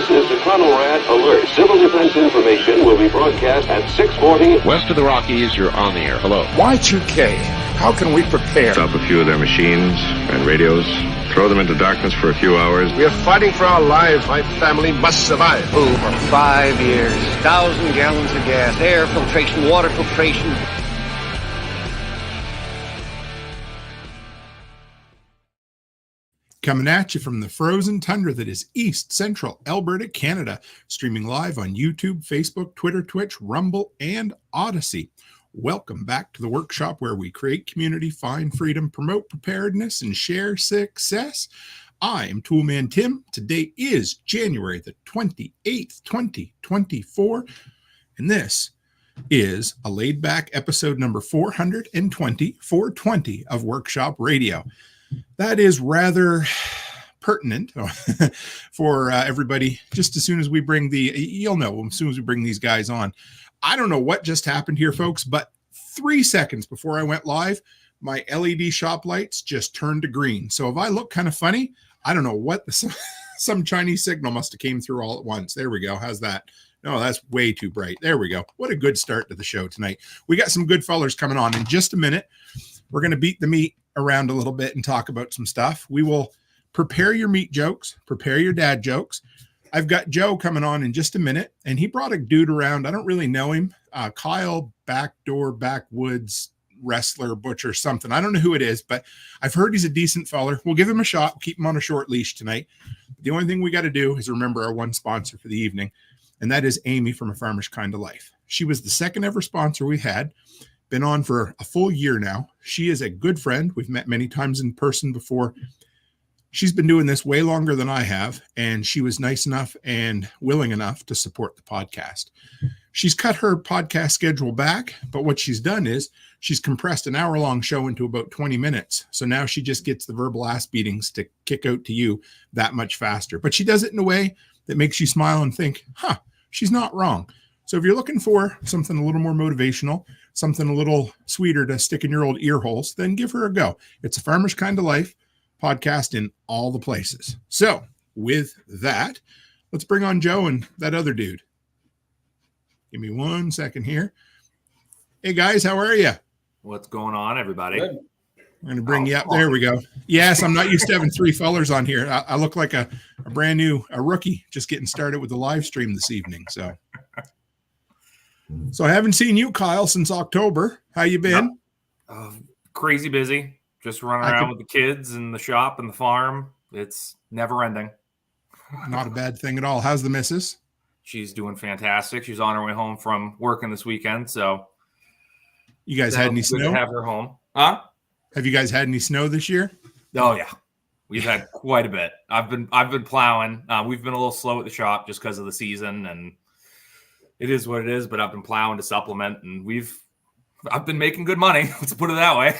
This is the Chronorad Alert. Civil defense information will be broadcast at 6:40. West of the Rockies, you're on the air. Hello. Y2K, how can we prepare? Stop a few of their machines and radios. Throw them into darkness for a few hours. We are fighting for our lives. My family must survive. Over 5 years, 1,000 gallons of gas, air filtration, water filtration. Coming at you from the frozen tundra that is East Central Alberta, Canada. Streaming live on YouTube, Facebook, Twitter, Twitch, Rumble, and Odyssey. Welcome back to the workshop where we create community, find freedom, promote preparedness, and share success. I am Toolman Tim. Today is January the 28th, 2024, and this is a laid-back episode number 420 of Workshop Radio. That is rather pertinent for everybody. Just as soon as we bring you'll know as soon as we bring these guys on. I don't know what just happened here, folks, but 3 seconds before I went live, my LED shop lights just turned to green. So if I look kind of funny, I don't know what some Chinese signal must have came through all at once. There we go. How's that? No, that's way too bright. There we go. What a good start to the show tonight. We got some good fellers coming on in just a minute. We're going to beat the meat around a little bit and talk about some stuff. We will prepare your meat jokes, prepare your dad jokes. I've got Joe coming on in just a minute, and he brought a dude around. I don't really know him. Kyel, Backwoods, wrestler, butcher, something. I don't know who it is, but I've heard he's a decent feller. We'll give him a shot. We'll keep him on a short leash tonight. The only thing we got to do is remember our one sponsor for the evening, and that is Amy from A Farmer's Kind of Life. She was the second ever sponsor we had. Been on for a full year now. She is a good friend. We've met many times in person before. She's been doing this way longer than I have, and she was nice enough and willing enough to support the podcast. She's cut her podcast schedule back, but what she's done is she's compressed an hour-long show into about 20 minutes. So now she just gets the verbal ass beatings to kick out to you that much faster. But she does it in a way that makes you smile and think, she's not wrong. So if you're looking for something a little more motivational, something a little sweeter to stick in your old ear holes, then give her a go. It's A Farmer's Kind of Life podcast in all the places. So with that, let's bring on Joe and that other dude. Give me 1 second here. Hey guys, how are you? What's going on, everybody? Good. I'm going to bring you up. There we go. Yes, I'm not used to having three fellers on here. I look like a brand new rookie just getting started with the live stream this evening. So I haven't seen you, Kyel, since October. How you been? Crazy busy. Just running around with the kids and the shop and the farm. It's never ending. Not a bad thing at all. How's the missus? She's doing fantastic. She's on her way home from working this weekend. So you guys had any snow? To have her home. Huh? Have you guys had any snow this year? Oh yeah. We've had quite a bit. I've been plowing. We've been a little slow at the shop just because of the season, and it is what it is, but I've been plowing to supplement, and I've been making good money. Let's put it that way.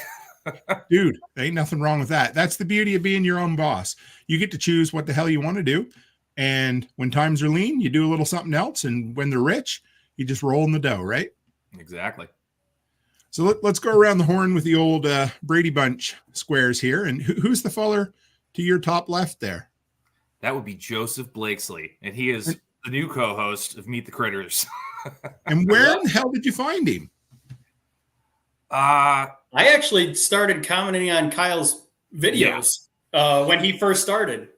Dude, there ain't nothing wrong with that. That's the beauty of being your own boss. You get to choose what the hell you want to do. And when times are lean, you do a little something else. And when they're rich, you just roll in the dough, right? Exactly. So let's go around the horn with the old Brady Bunch squares here. And who's the feller to your top left there? That would be Joseph Blakesleee. And he is the new co-host of Meet the Critters. And where in the hell did you find him? I actually started commenting on Kyle's videos when he first started.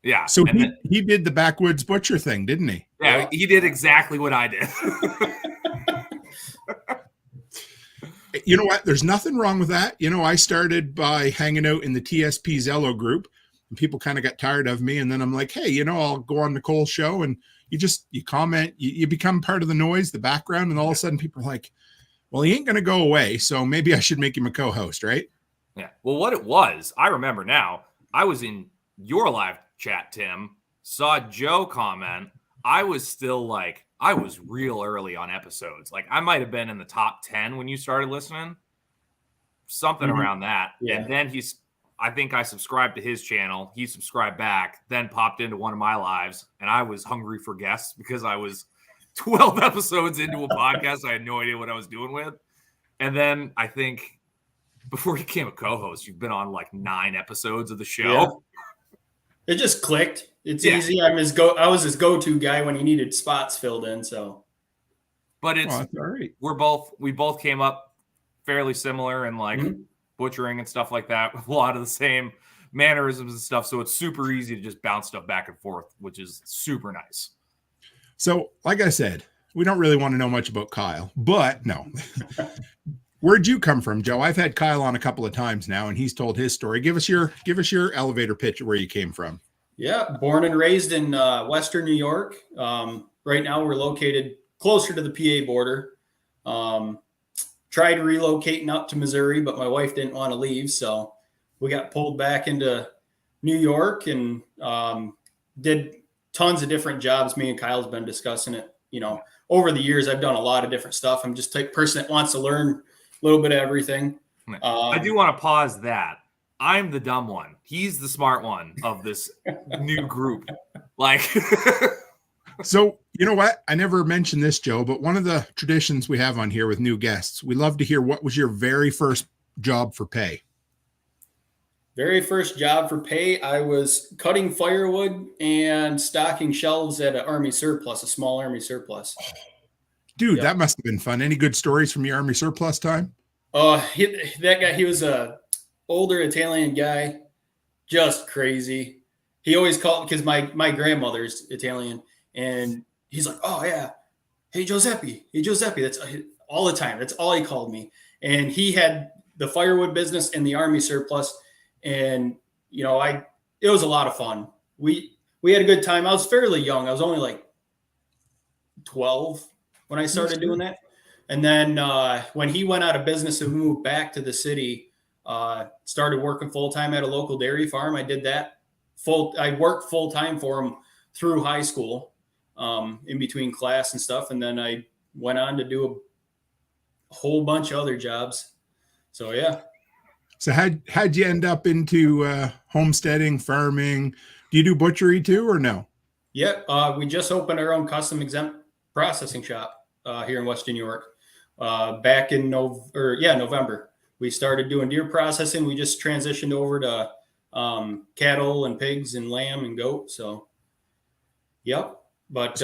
Yeah. So he did the Backwoods butcher thing, didn't he? Yeah, he did exactly what I did. You know what? There's nothing wrong with that. You know, I started by hanging out in the TSP Zello group, and people kind of got tired of me. And then I'm like, hey, I'll go on Nicole's show, and you comment, you become part of the noise, the background, and all of a sudden people are like, well, he ain't going to go away, so maybe I should make him a co-host, right? Yeah. Well, what it was, I remember now, I was in your live chat, Tim, saw Joe comment. I was real early on episodes. Like, I might have been in the top 10 when you started listening, something around that. Yeah. And then I think I subscribed to his channel. He subscribed back, then popped into one of my lives, and I was hungry for guests because I was 12 episodes into a podcast I had no idea what I was doing with. And then I think before you became a co-host, you've been on like 9 episodes of the show. Yeah. It just clicked. It's easy. I was his go-to guy when he needed spots filled in. So, but it's all right. We both came up fairly similar and like butchering and stuff like that with a lot of the same mannerisms and stuff. So it's super easy to just bounce stuff back and forth, which is super nice. So, like I said, we don't really want to know much about Kyel, but no. Where'd you come from, Joe? I've had Kyel on a couple of times now, and he's told his story. Give us your elevator pitch of where you came from. Yeah, born and raised in Western New York. Right now, we're located closer to the PA border. Tried relocating up to Missouri, but my wife didn't want to leave, so we got pulled back into New York and did tons of different jobs. Me and Kyle's been discussing it. Over the years, I've done a lot of different stuff. I'm just the type of person that wants to learn a little bit of everything. I do want to pause that. I'm the dumb one. He's the smart one of this new group. Like, so you know what? I never mentioned this, Joe, but one of the traditions we have on here with new guests, we love to hear what was your very first job for pay? Very first job for pay, I was cutting firewood and stocking shelves at an Army surplus, a small Army surplus. Dude, that must have been fun. Any good stories from your Army surplus time? That guy, he was a older Italian guy, just crazy. He always called, because my grandmother's Italian, and he's like, oh yeah, hey Giuseppe. That's all the time. That's all he called me. And he had the firewood business and the Army surplus. And, it was a lot of fun. We had a good time. I was fairly young. I was only like 12 when I started doing that. And then when he went out of business and moved back to the city, started working full-time at a local dairy farm. I did that. I worked full-time for him through high school, in between class and stuff. And then I went on to do a whole bunch of other jobs. So, yeah. So how'd you end up into homesteading, farming? Do you do butchery too, or no? Yeah, we just opened our own custom exempt processing shop here in Western New York back in November. We started doing deer processing. We just transitioned over to cattle and pigs and lamb and goat. So, yep. But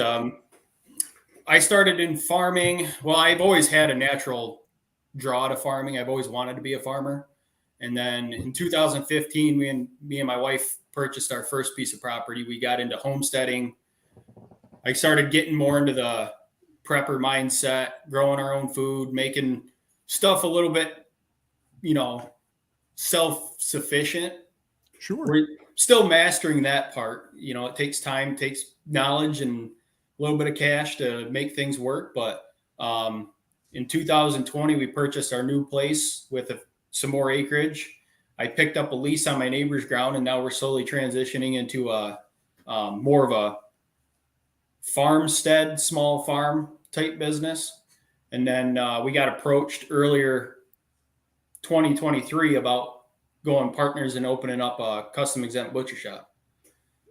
I started in farming. Well, I've always had a natural draw to farming. I've always wanted to be a farmer. And then in 2015, me and my wife purchased our first piece of property. We got into homesteading. I started getting more into the prepper mindset, growing our own food, making stuff a little bit, self-sufficient. Sure. We're still mastering that part. It takes time, takes knowledge and a little bit of cash to make things work. But in 2020, we purchased our new place with some more acreage. I picked up a lease on my neighbor's ground, and now we're slowly transitioning into more of a farmstead, small farm type business. And then we got approached earlier 2023 about going partners and opening up a custom exempt butcher shop.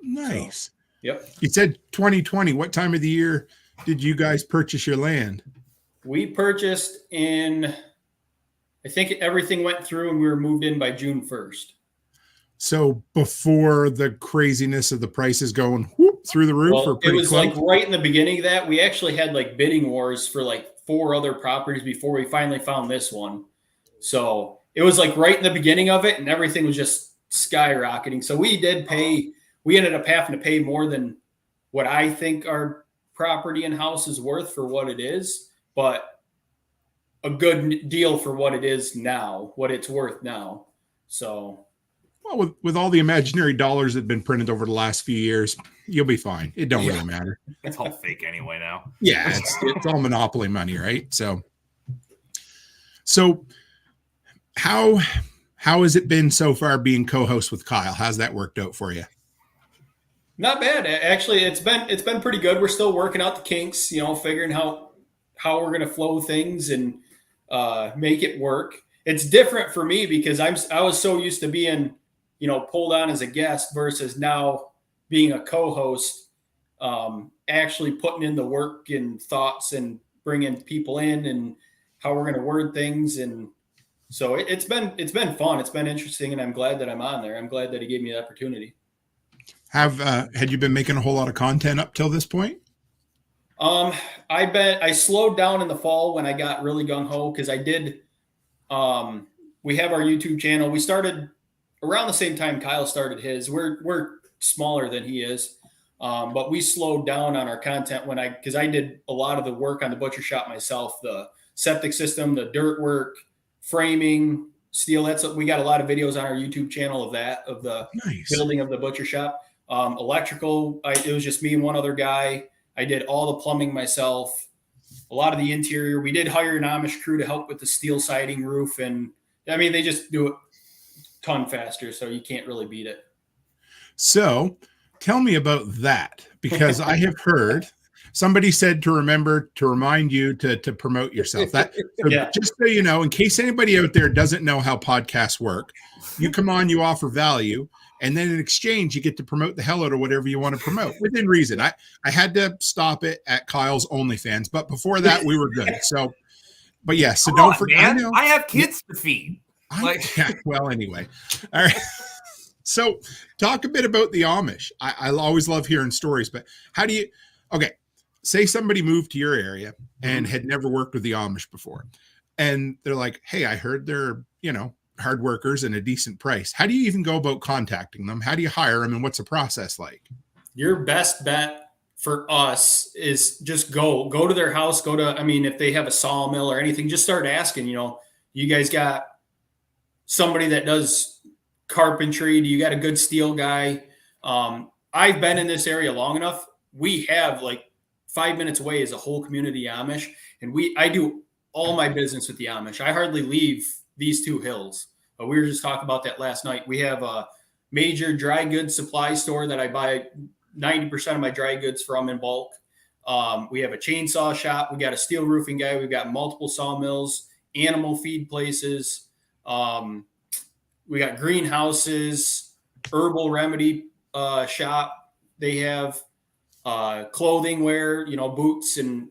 Nice. So, yep. You said 2020. What time of the year did you guys purchase your land? We purchased in, I think everything went through and we were moved in by June 1st. So before the craziness of the prices going through the roof? Well, it was like right in the beginning of that. We actually had like bidding wars for like 4 other properties before we finally found this one. So it was like right in the beginning of it and everything was just skyrocketing. So we ended up having to pay more than what I think our property and house is worth for what it is, but a good deal for what it is now, what it's worth now. So, well, with all the imaginary dollars that have been printed over the last few years, you'll be fine. It don't really matter. It's all fake anyway now. Yeah, it's all monopoly money, right? So how has it been so far being co-host with Kyel? How's that worked out for you? Not bad. Actually, it's been pretty good. We're still working out the kinks, figuring how we're going to flow things and make it work. It's different for me because I was so used to being, pulled on as a guest versus now being a co-host, actually putting in the work and thoughts and bringing people in and how we're going to word things. And so it's been fun. It's been interesting. And I'm glad that I'm on there. I'm glad that he gave me the opportunity. Had you been making a whole lot of content up till this point? I slowed down in the fall when I got really gung ho because I did. We have our YouTube channel. We started around the same time Kyel started his. We're smaller than he is, but we slowed down on our content because I did a lot of the work on the butcher shop myself, the septic system, the dirt work, framing, steel. We got a lot of videos on our YouTube channel of the building of the butcher shop. Electrical, it was just me and one other guy. I did all the plumbing myself, a lot of the interior. We did hire an Amish crew to help with the steel siding roof. And I mean, they just do it a ton faster, so you can't really beat it. So tell me about that, because I have heard somebody said to remind you to promote yourself. Just so you know, in case anybody out there doesn't know how podcasts work, you come on, you offer value, and then in exchange, you get to promote the hell out of whatever you want to promote within reason. I had to stop it at Kyle's OnlyFans, but before that, we were good. So, but yeah, so don't forget. I have kids to feed. Well, anyway. All right. So talk a bit about the Amish. I always love hearing stories, but how do you, say somebody moved to your area and had never worked with the Amish before. And they're like, hey, I heard they're, hard workers and a decent price. How do you even go about contacting them? How do you hire them? And what's the process like? Your best bet for us is just go to their house, if they have a sawmill or anything, just start asking, you guys got somebody that does carpentry? Do you got a good steel guy? I've been in this area long enough. We have 5 minutes away is a whole community Amish. And I do all my business with the Amish. I hardly leave these two hills. But we were just talking about that last night. We have a major dry goods supply store that I buy 90% of my dry goods from in bulk. We have a chainsaw shop. We got a steel roofing guy. We've got multiple sawmills, animal feed places. We got greenhouses, herbal remedy shop. They have clothing wear, boots, and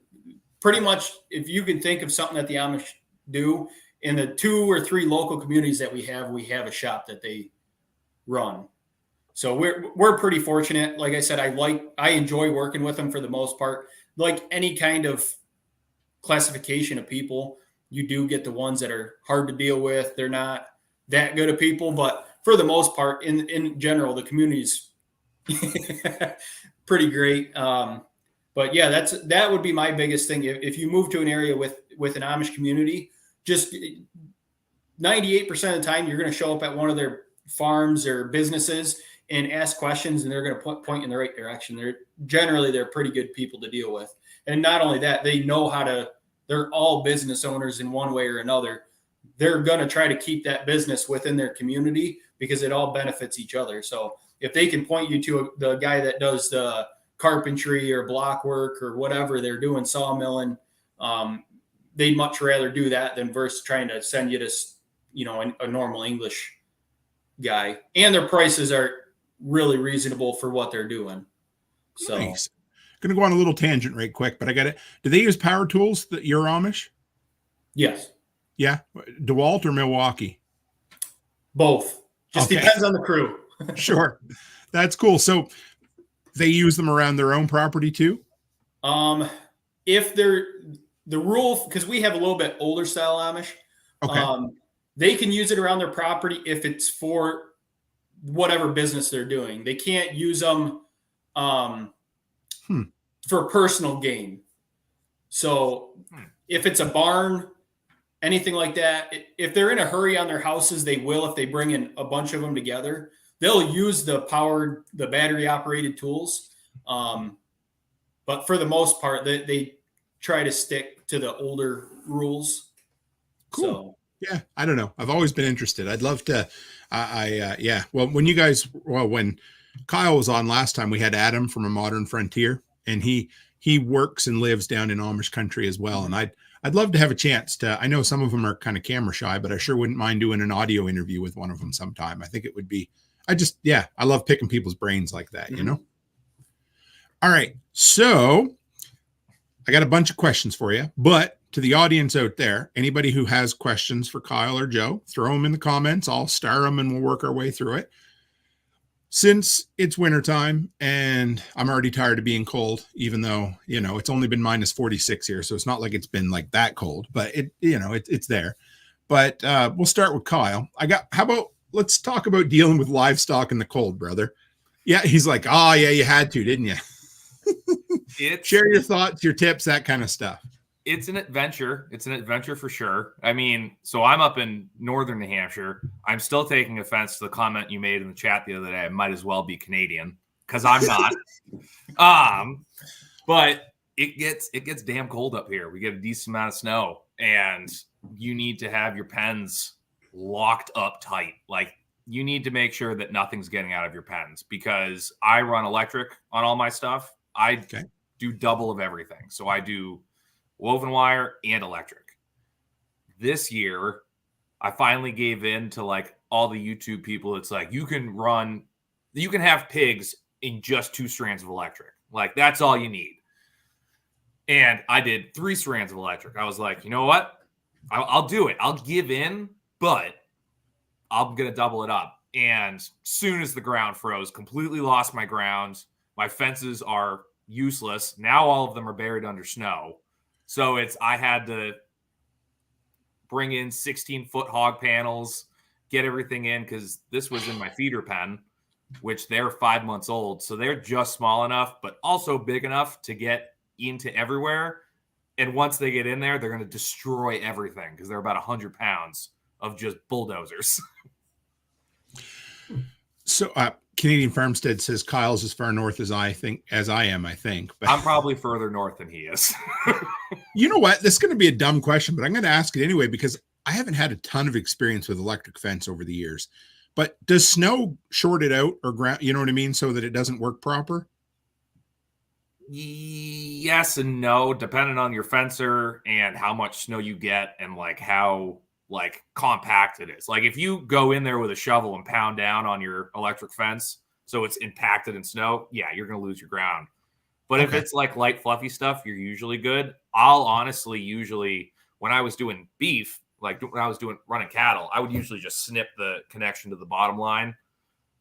pretty much if you can think of something that the Amish do, in the 2 or 3 local communities that we have a shop that they run. So we're pretty fortunate. Like I said, I enjoy working with them for the most part. Like any kind of classification of people, you do get the ones that are hard to deal with. They're not that good of people, but for the most part, in general, the community's pretty great. But yeah, that would be my biggest thing. If you move to an area with an Amish community, just 98% of the time, you're going to show up at one of their farms or businesses and ask questions, and they're going to point in the right direction. They're pretty good people to deal with. And not only that, they know they're all business owners in one way or another. They're going to try to keep that business within their community because it all benefits each other. So if they can point you to the guy that does the carpentry or block work or whatever they're doing, sawmilling, they'd much rather do that than versus trying to send you to, a normal English guy. And their prices are really reasonable for what they're doing. So, nice. Going to go on a little tangent right quick, but I got it. Do they use power tools that you're Amish? Yes. Yeah. DeWalt or Milwaukee? Both. Just depends on the crew. Sure. That's cool. So they use them around their own property too? If the rule, because we have a little bit older style Amish, they can use it around their property if it's for whatever business they're doing. They can't use them for personal gain. So if it's a barn, anything like that, if they're in a hurry on their houses, they will. If they bring in a bunch of them together, they'll use the battery operated tools. But for the most part, they try to stick to the older rules. Cool. So, yeah, I don't know. I've always been interested. I'd love to. Well, when Kyel was on last time, we had Adam from A Modern Frontier, and he works and lives down in Amish country as well. And I'd love to have a chance to. I know some of them are kind of camera shy, but I sure wouldn't mind doing an audio interview with one of them sometime. I think it would be. I love picking people's brains like that. All right, so I got a bunch of questions for you, but to the audience out there, anybody who has questions for Kyel or Joe, throw them in the comments. I'll star them and we'll work our way through it. Since it's wintertime and I'm already tired of being cold, even though, it's only been minus 46 here. So it's not like it's been like that cold, but it's there. But we'll start with Kyel. Let's talk about dealing with livestock in the cold, brother. Yeah. He's like, oh yeah, you had to, didn't you? Share your thoughts, your tips, that kind of stuff. It's an adventure. It's an adventure for sure. I mean, so I'm up in northern New Hampshire. I'm still taking offense to the comment you made in the chat the other day. I might as well be Canadian because I'm not. But it gets damn cold up here. We get a decent amount of snow, and you need to have your pens locked up tight. Like, you need to make sure that nothing's getting out of your pens, because I run electric on all my stuff. I do double of everything. So I do woven wire and electric. This year, I finally gave in to like all the YouTube people. It's like, you can have pigs in just 2 strands of electric. Like, that's all you need. And I did 3 strands of electric. I was like, you know what? I'll do it. I'll give in, but I'm going to double it up. And soon as the ground froze, completely lost my ground. My fences are useless. Now all of them are buried under snow. So I had to bring in 16-foot hog panels, get everything in, because this was in my feeder pen, which they're 5 months old. So they're just small enough, but also big enough to get into everywhere. And once they get in there, they're going to destroy everything, because they're about 100 pounds of just bulldozers. So Canadian Farmstead says Kyle's as far north as I am, but I'm probably further north than he is. You know what? This is going to be a dumb question, but I'm going to ask it anyway, because I haven't had a ton of experience with electric fence over the years. But does snow short it out or ground, you know what I mean, so that it doesn't work proper? Yes and no, depending on your fencer and how much snow you get and like how like compact it is. Like, if you go in there with a shovel and pound down on your electric fence so it's impacted in snow, yeah, you're going to lose your ground. But if it's like light, fluffy stuff, you're usually good. I'll honestly usually, when I was doing beef, like when I was running cattle, I would usually just snip the connection to the bottom line,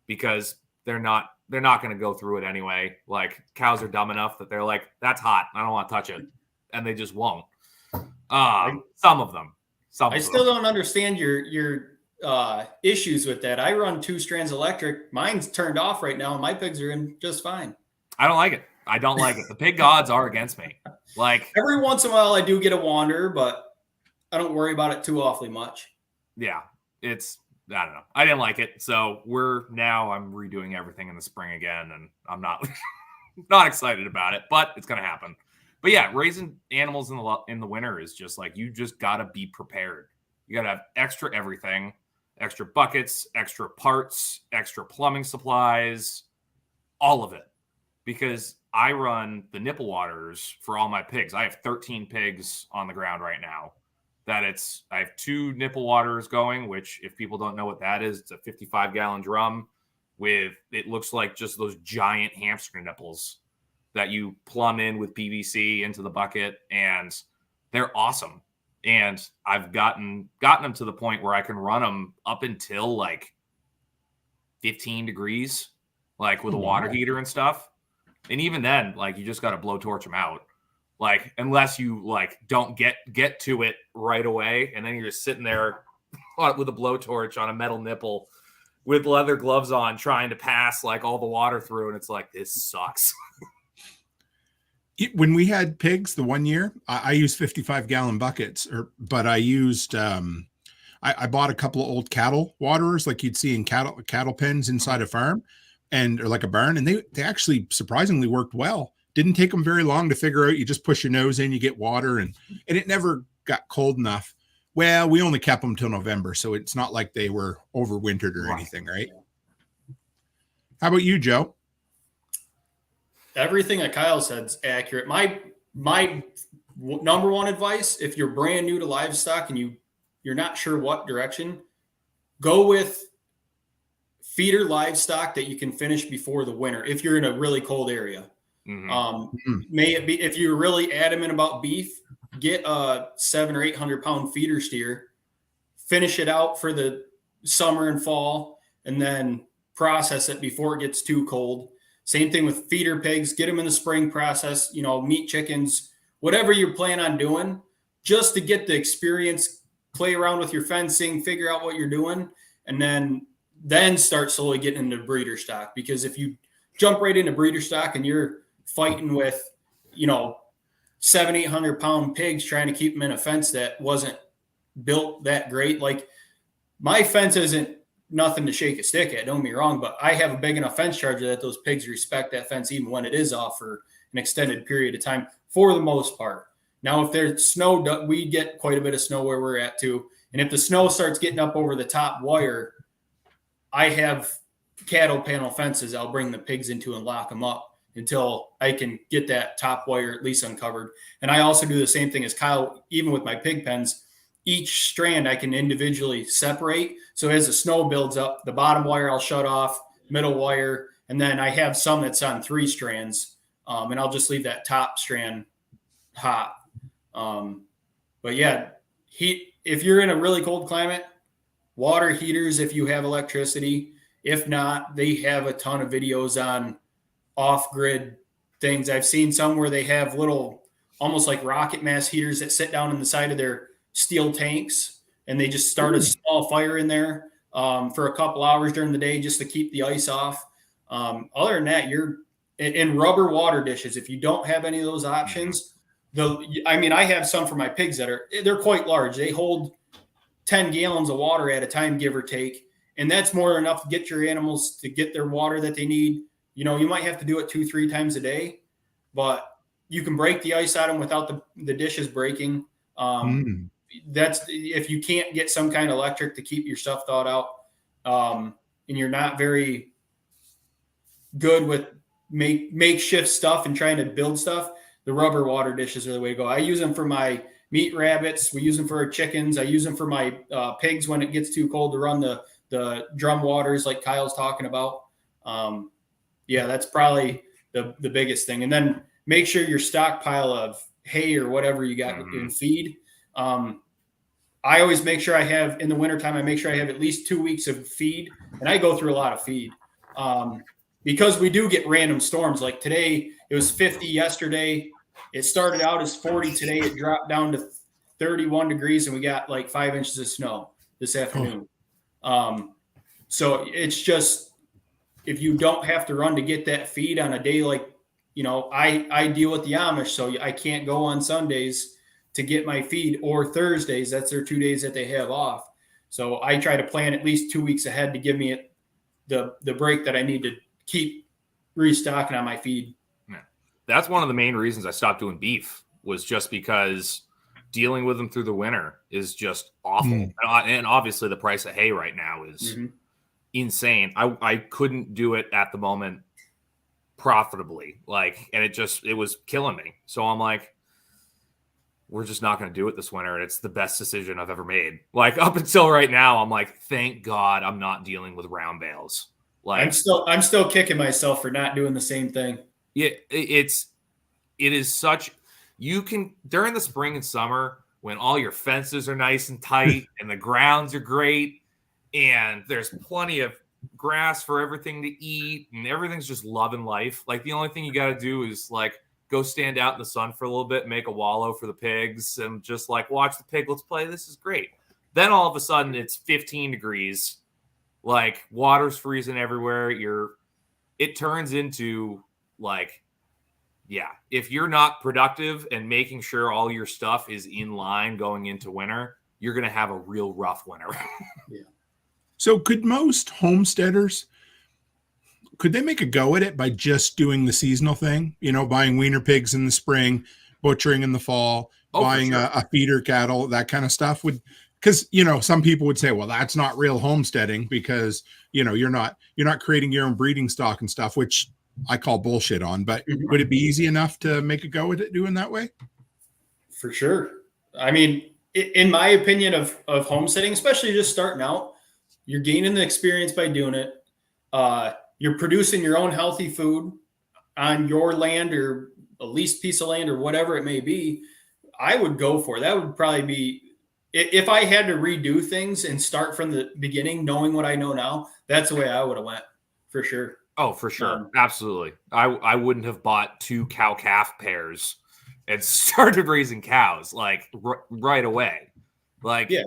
because they're not going to go through it anyway. Like, cows are dumb enough that they're like, that's hot, I don't want to touch it. And they just won't. Some of them. I still don't understand your issues with that. I run 2 strands electric. Mine's turned off right now, and my pigs are in just fine. I don't like it. The pig gods are against me. Like, every once in a while I do get a wander, but I don't worry about it too awfully much. Yeah, I don't know. I didn't like it. So I'm redoing everything in the spring again, and I'm not excited about it, but it's going to happen. But yeah, raising animals in the winter is just like, you just got to be prepared. You got to have extra everything, extra buckets, extra parts, extra plumbing supplies, all of it. Because I run the nipple waters for all my pigs. I have 13 pigs on the ground right now. I have 2 nipple waters going, which, if people don't know what that is, it's a 55-gallon drum with, it looks like just those giant hamster nipples that you plumb in with PVC into the bucket, and they're awesome. And I've gotten them to the point where I can run them up until like 15 degrees, like with a water heater and stuff. And even then, like, you just got to blowtorch them out. Like, unless you like don't get to it right away, and then you're just sitting there with a blowtorch on a metal nipple with leather gloves on, trying to pass like all the water through, and it's like, this sucks. When we had pigs the one year, I used 55-gallon buckets, but I used I bought a couple of old cattle waterers like you'd see in cattle pens inside a farm, or like a barn, and they actually surprisingly worked well. Didn't take them very long to figure out. You just push your nose in, you get water, and it never got cold enough. Well, we only kept them till November, so it's not like they were overwintered or anything, right? How about you, Joe? Everything that Kyel said's accurate. My number one advice, if you're brand new to livestock and you're not sure what direction, go with feeder livestock that you can finish before the winter if you're in a really cold area. May it be, if you're really adamant about beef, get a 700 or 800 pound feeder steer, finish it out for the summer and fall, and then process it before it gets too cold. Same thing with feeder pigs, get them in the spring process, meat chickens, whatever you plan on doing, just to get the experience, play around with your fencing, figure out what you're doing, and then start slowly getting into breeder stock. Because if you jump right into breeder stock and you're fighting with, 700-800 pound pigs trying to keep them in a fence that wasn't built that great. Like, my fence isn't nothing to shake a stick at, don't get me wrong, but I have a big enough fence charger that those pigs respect that fence even when it is off for an extended period of time, for the most part. Now, if there's snow, we get quite a bit of snow where we're at too. And if the snow starts getting up over the top wire, I have cattle panel fences I'll bring the pigs into and lock them up until I can get that top wire at least uncovered. And I also do the same thing as Kyel, even with my pig pens. Each strand I can individually separate. So as the snow builds up, the bottom wire I'll shut off, middle wire, and then I have some that's on 3 strands, and I'll just leave that top strand hot. But yeah, heat. If you're in a really cold climate, water heaters if you have electricity. If not, they have a ton of videos on off-grid things. I've seen some where they have little, almost like rocket mass heaters that sit down in the side of their steel tanks, and they just start a small fire in there for a couple hours during the day just to keep the ice off. Other than that, you're in rubber water dishes. If you don't have any of those options, I have some for my pigs they're quite large. They hold 10 gallons of water at a time, give or take. And that's more than enough to get your animals to get their water that they need. You might have to do it 2-3 times a day, but you can break the ice out of them without the dishes breaking. That's if you can't get some kind of electric to keep your stuff thawed out, and you're not very good with makeshift stuff and trying to build stuff, the rubber water dishes are the way to go. I use them for my meat rabbits. We use them for our chickens. I use them for my pigs when it gets too cold to run the drum waters like Kyle's talking about. That's probably the biggest thing. And then make sure your stockpile of hay or whatever you got in feed. I always make sure I have, in the wintertime, I make sure I have at least 2 weeks of feed, and I go through a lot of feed because we do get random storms. Like today, it was 50 yesterday. It started out as 40 today. It dropped down to 31 degrees, and we got like 5 inches of snow this afternoon. So it's just, if you don't have to run to get that feed on a day like, I deal with the Amish, so I can't go on Sundays to get my feed, or Thursdays. That's their 2 days that they have off. So I try to plan at least 2 weeks ahead to give me the break that I need to keep restocking on my feed. That's one of the main reasons I stopped doing beef, was just because dealing with them through the winter is just awful. And obviously the price of hay right now is insane. I couldn't do it at the moment profitably, and it was killing me. So I'm like, we're just not going to do it this winter. And it's the best decision I've ever made. Up until right now, I'm like, thank God I'm not dealing with round bales. I'm still kicking myself for not doing the same thing. Yeah, it is such, you can, during the spring and summer, when all your fences are nice and tight and the grounds are great and there's plenty of grass for everything to eat and everything's just loving life. The only thing you got to do is go stand out in the sun for a little bit, make a wallow for the pigs, and just watch the piglets play. This is great. Then all of a sudden it's 15 degrees, water's freezing everywhere. It turns into if you're not productive and making sure all your stuff is in line going into winter, you're going to have a real rough winter. Yeah. So could most homesteaders, could they make a go at it by just doing the seasonal thing? Buying weaner pigs in the spring, butchering in the fall, buying a feeder cattle, that kind of stuff. Because some people would say, well, that's not real homesteading because you're not creating your own breeding stock and stuff, which I call bullshit on. But would it be easy enough to make a go at it doing that way? For sure. I mean, in my opinion of homesteading, especially just starting out, you're gaining the experience by doing it. You're producing your own healthy food on your land or a leased piece of land or whatever it may be. I would go for it. That would probably be, if I had to redo things and start from the beginning, knowing what I know now, that's the way I would have went. for sure. Oh, for sure. Absolutely. I wouldn't have bought 2 cow calf pairs and started raising cows like right away. Like, Yeah.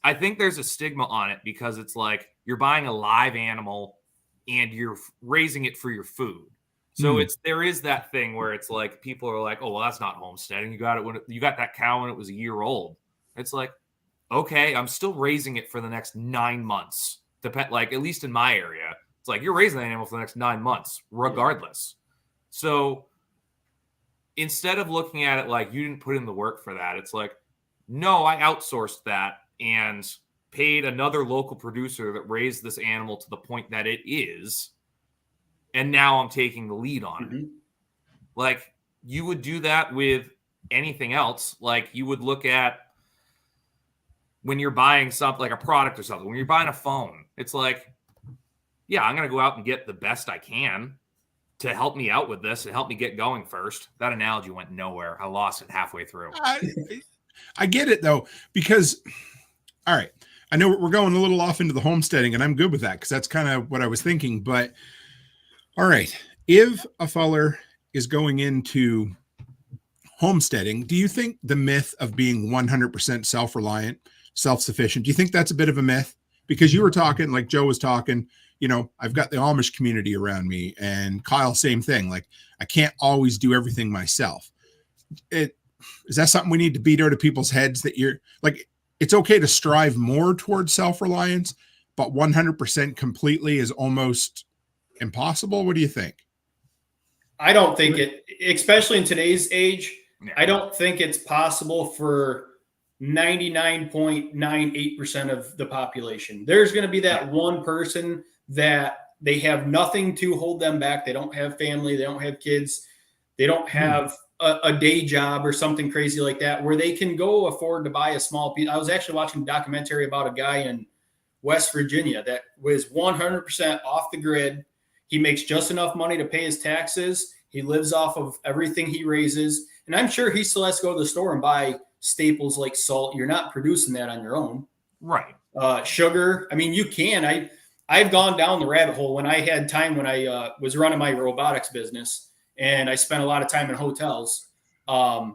I think there's a stigma on it because it's like you're buying a live animal and you're raising it for your food. So there is that thing where it's like people are like, oh, well, that's not homesteading. You got it when you got that cow when it was a year old. It's like, okay, I'm still raising it for the next 9 months. Like, at least in my area, it's like you're raising that animal for the next 9 months, regardless. So instead of looking at it like you didn't put in the work for that, it's like, no, I outsourced that and paid another local producer that raised this animal to the point that it is. And now I'm taking the lead on it. Like, you would do that with anything else. Like, you would look at when you're buying something like a product or something, when you're buying a phone, it's like, yeah, I'm going to go out and get the best I can to help me out with this and help me get going first. That analogy went nowhere. I lost it halfway through. I get it, though, because, all right, I know we're going a little off into the homesteading, and I'm good with that because that's kind of what I was thinking. But, all right, if a feller is going into homesteading, do you think the myth of being 100% self-reliant, self-sufficient, do you think that's a bit of a myth? Because you were talking, like Joe was talking, you know, I've got the Amish community around me, and Kyle, same thing. Like, I can't always do everything myself. Is that something we need to beat out of people's heads, that you're like, it's okay to strive more towards self-reliance, but 100% completely is almost impossible? What do you think? I don't think it, especially in today's age, I don't think it's possible for 99.98% of the population. There's going to be that one person that they have nothing to hold them back. They don't have family. They don't have kids. They don't have a day job or something crazy like that where they can go afford to buy a small piece. I was actually watching a documentary about a guy in West Virginia that was 100% off the grid. He makes just enough money to pay his taxes. He lives off of everything he raises. And I'm sure he still has to go to the store and buy staples like salt. You're not producing that on your own. Right. Sugar. I mean, you can. I've gone down the rabbit hole when I had time, when I was running my robotics business and I spent a lot of time in hotels. I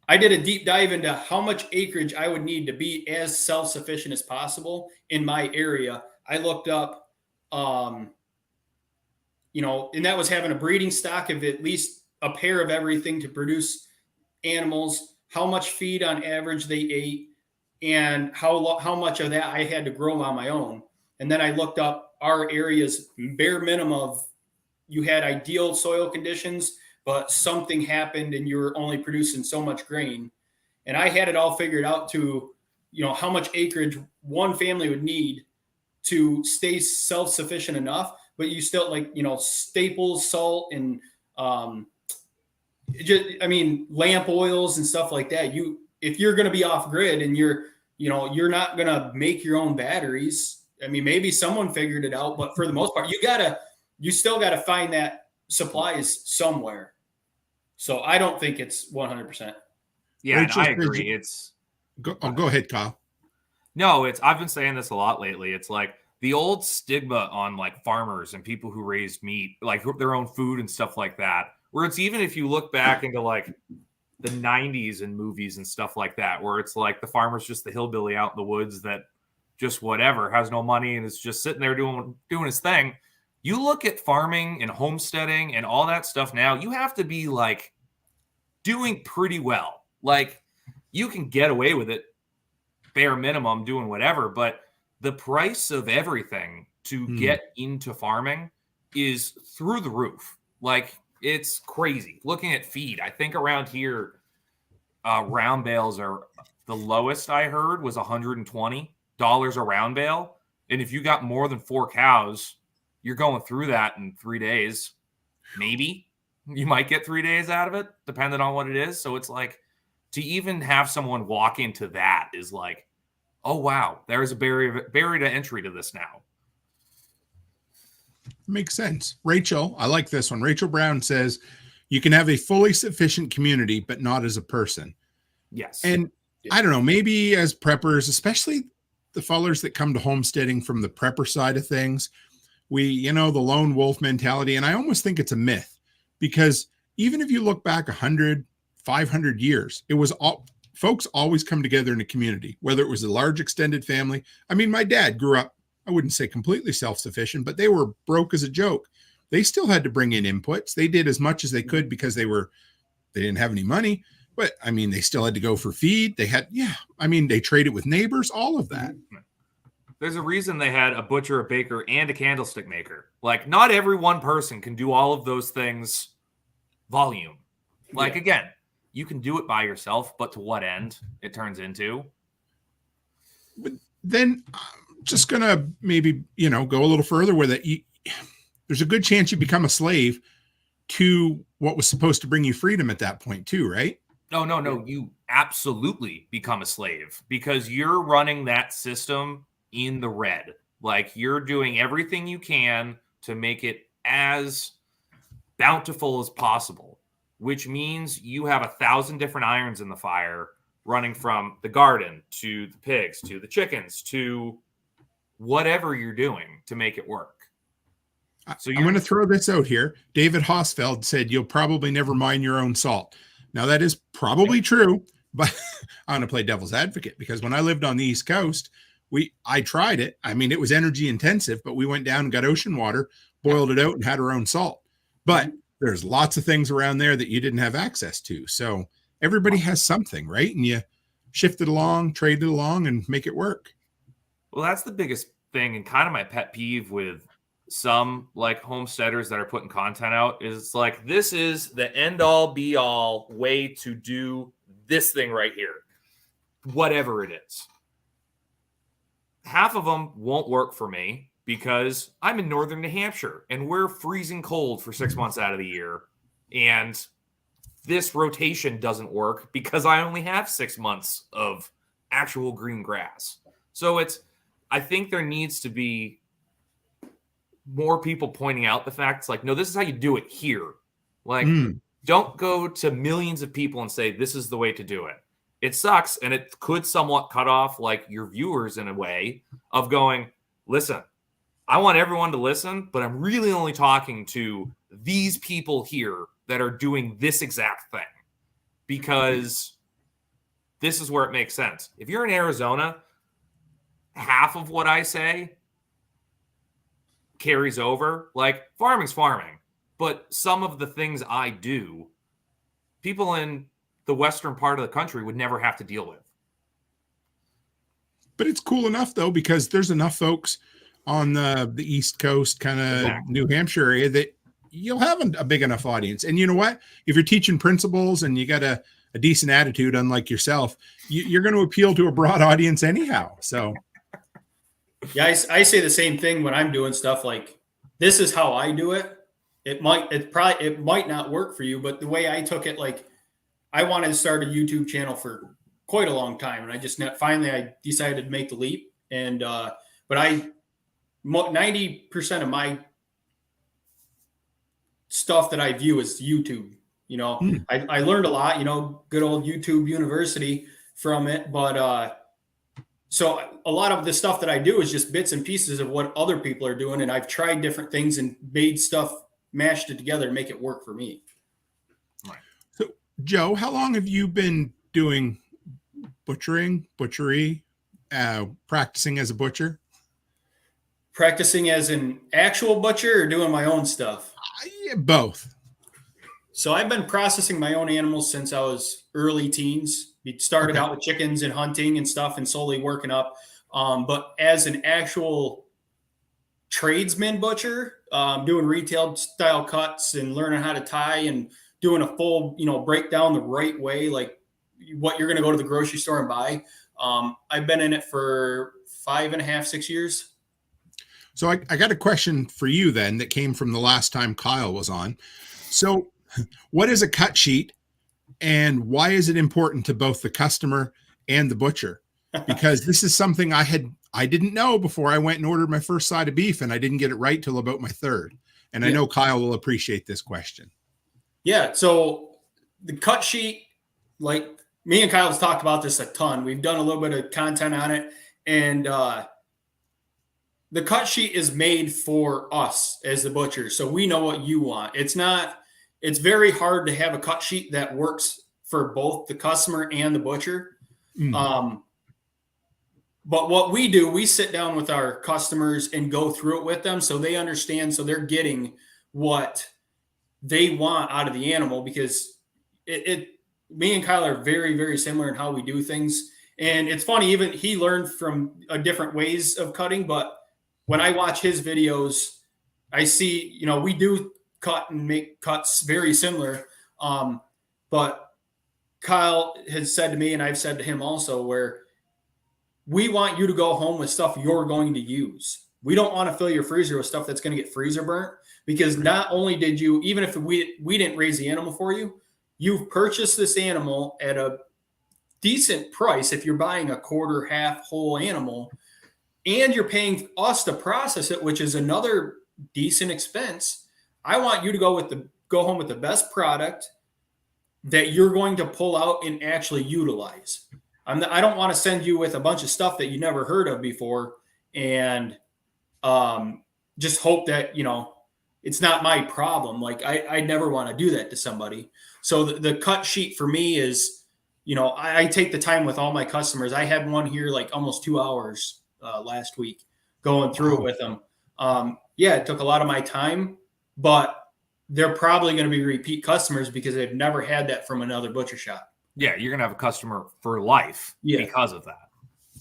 did a deep dive into how much acreage I would need to be as self-sufficient as possible in my area. I looked up, and that was having a breeding stock of at least a pair of everything to produce animals, how much feed on average they ate, and how much of that I had to grow on my own. And then I looked up our area's bare minimum of, you had ideal soil conditions, but something happened and you were only producing so much grain. And I had it all figured out to, how much acreage one family would need to stay self-sufficient enough, but you still staples, salt, and lamp oils and stuff like that. If you're going to be off grid and you're not going to make your own batteries. I mean, maybe someone figured it out, but for the most part, you still got to find that supplies somewhere. So I don't think it's 100%. Yeah, and I agree. Go ahead, Kyle. No, I've been saying this a lot lately. It's like the old stigma on like farmers and people who raise meat, like their own food and stuff like that, where it's, even if you look back into like the 90s and movies and stuff like that, where it's like the farmer's just the hillbilly out in the woods that just whatever, has no money and is just sitting there doing his thing. You look at farming and homesteading and all that stuff now, you have to be like doing pretty well. Like, you can get away with it bare minimum doing whatever, but the price of everything to get into farming is through the roof. Like, it's crazy. Looking at feed, I think around here, round bales are the lowest I heard was $120 a round bale. And if you got more than 4 cows, you're going through that in 3 days. Maybe you might get 3 days out of it, depending on what it is. So it's like, to even have someone walk into that is like, oh, wow, there's a barrier to entry to this now. Makes sense. Rachel, I like this one. Rachel Brown says, you can have a fully sufficient community, but not as a person. Yes. And I don't know, maybe as preppers, especially the fellers that come to homesteading from the prepper side of things, the lone wolf mentality. And I almost think it's a myth, because even if you look back 100, 500 years, it was all folks always come together in a community, whether it was a large extended family. I mean, my dad grew up, I wouldn't say completely self-sufficient, but they were broke as a joke. They still had to bring in inputs. They did as much as they could because they didn't have any money, but I mean, they still had to go for feed. They traded with neighbors, all of that. There's a reason they had a butcher, a baker, and a candlestick maker. Like, not every one person can do all of those things volume. Like, again, you can do it by yourself, but to what end it turns into? But then I'm just going to maybe, go a little further with it. There's a good chance you become a slave to what was supposed to bring you freedom at that point too, right? No. You absolutely become a slave because you're running that system in the red. Like, you're doing everything you can to make it as bountiful as possible, which means you have 1,000 different irons in the fire, running from the garden to the pigs to the chickens to whatever you're doing to make it work. So I'm going to throw this out here. David Hosfeld said, "You'll probably never mine your own salt." Now, that is probably true, but I'm going to play devil's advocate, because when I lived on the East Coast, I tried it. I mean, it was energy intensive, but we went down and got ocean water, boiled it out, and had our own salt. But there's lots of things around there that you didn't have access to. So everybody has something, right? And you shift it along, trade it along, and make it work. Well, that's the biggest thing, and kind of my pet peeve with some like homesteaders that are putting content out is like, this is the end all be all way to do this thing right here, whatever it is. Half of them won't work for me because I'm in northern New Hampshire and we're freezing cold for 6 months out of the year. And this rotation doesn't work because I only have 6 months of actual green grass. So I think there needs to be more people pointing out the facts, like, no, this is how you do it here. Like, don't go to millions of people and say, this is the way to do it. It sucks. And it could somewhat cut off like your viewers in a way of going, listen, I want everyone to listen, but I'm really only talking to these people here that are doing this exact thing because this is where it makes sense. If you're in Arizona, half of what I say carries over. Like, farming's farming, but some of the things I do, people in the western part of the country would never have to deal with. But it's cool enough though, because there's enough folks on the East Coast, kind of New Hampshire area, that you'll have a big enough audience. And you know what? If you're teaching principles and you got a decent attitude, unlike yourself, you're going to appeal to a broad audience anyhow. So yeah, I say the same thing when I'm doing stuff like, this is how I do it. It might not work for you, but the way I took it, like, I wanted to start a YouTube channel for quite a long time. And I decided to make the leap. And, but 90% of my stuff that I view is YouTube. I learned a lot, good old YouTube University from it. But, so a lot of the stuff that I do is just bits and pieces of what other people are doing. And I've tried different things and made stuff, mashed it together to make it work for me. Right. So Joe, how long have you been doing butchery, practicing as a butcher? Practicing as an actual butcher or doing my own stuff? Both. So I've been processing my own animals since I was early teens. We started out with chickens and hunting and stuff and slowly working up. But as an actual tradesman butcher, doing retail style cuts and learning how to tie and doing a full, breakdown the right way, like what you're going to go to the grocery store and buy. I've been in it for 5.5, 6 years. So I got a question for you then that came from the last time Kyel was on. So what is a cut sheet and why is it important to both the customer and the butcher? Because this is something I didn't know before I went and ordered my first side of beef, and I didn't get it right till about my third. And I know Kyel will appreciate this question. Yeah. So the cut sheet, like me and Kyle's talked about this a ton. We've done a little bit of content on it. And the cut sheet is made for us as the butcher, so we know what you want. It's very hard to have a cut sheet that works for both the customer and the butcher. But what we do, we sit down with our customers and go through it with them so they understand, so they're getting what they want out of the animal, because me and Kyel are very, very similar in how we do things. And it's funny, even he learned from different ways of cutting, but when I watch his videos, I see, we do cut and make cuts very similar. But Kyel has said to me, and I've said to him also, where we want you to go home with stuff you're going to use. We don't want to fill your freezer with stuff that's going to get freezer burnt, because not only did you, even if we didn't raise the animal for you, you've purchased this animal at a decent price if you're buying a quarter, half, whole animal, and you're paying us to process it, which is another decent expense. I want you to go home with the best product that you're going to pull out and actually utilize. I don't want to send you with a bunch of stuff that you never heard of before and just hope that, it's not my problem. Like I never want to do that to somebody. So the cut sheet for me is, I take the time with all my customers. I had one here like almost 2 hours last week going through it with them. It took a lot of my time, but they're probably going to be repeat customers because they've never had that from another butcher shop. Yeah, you're going to have a customer for life because of that.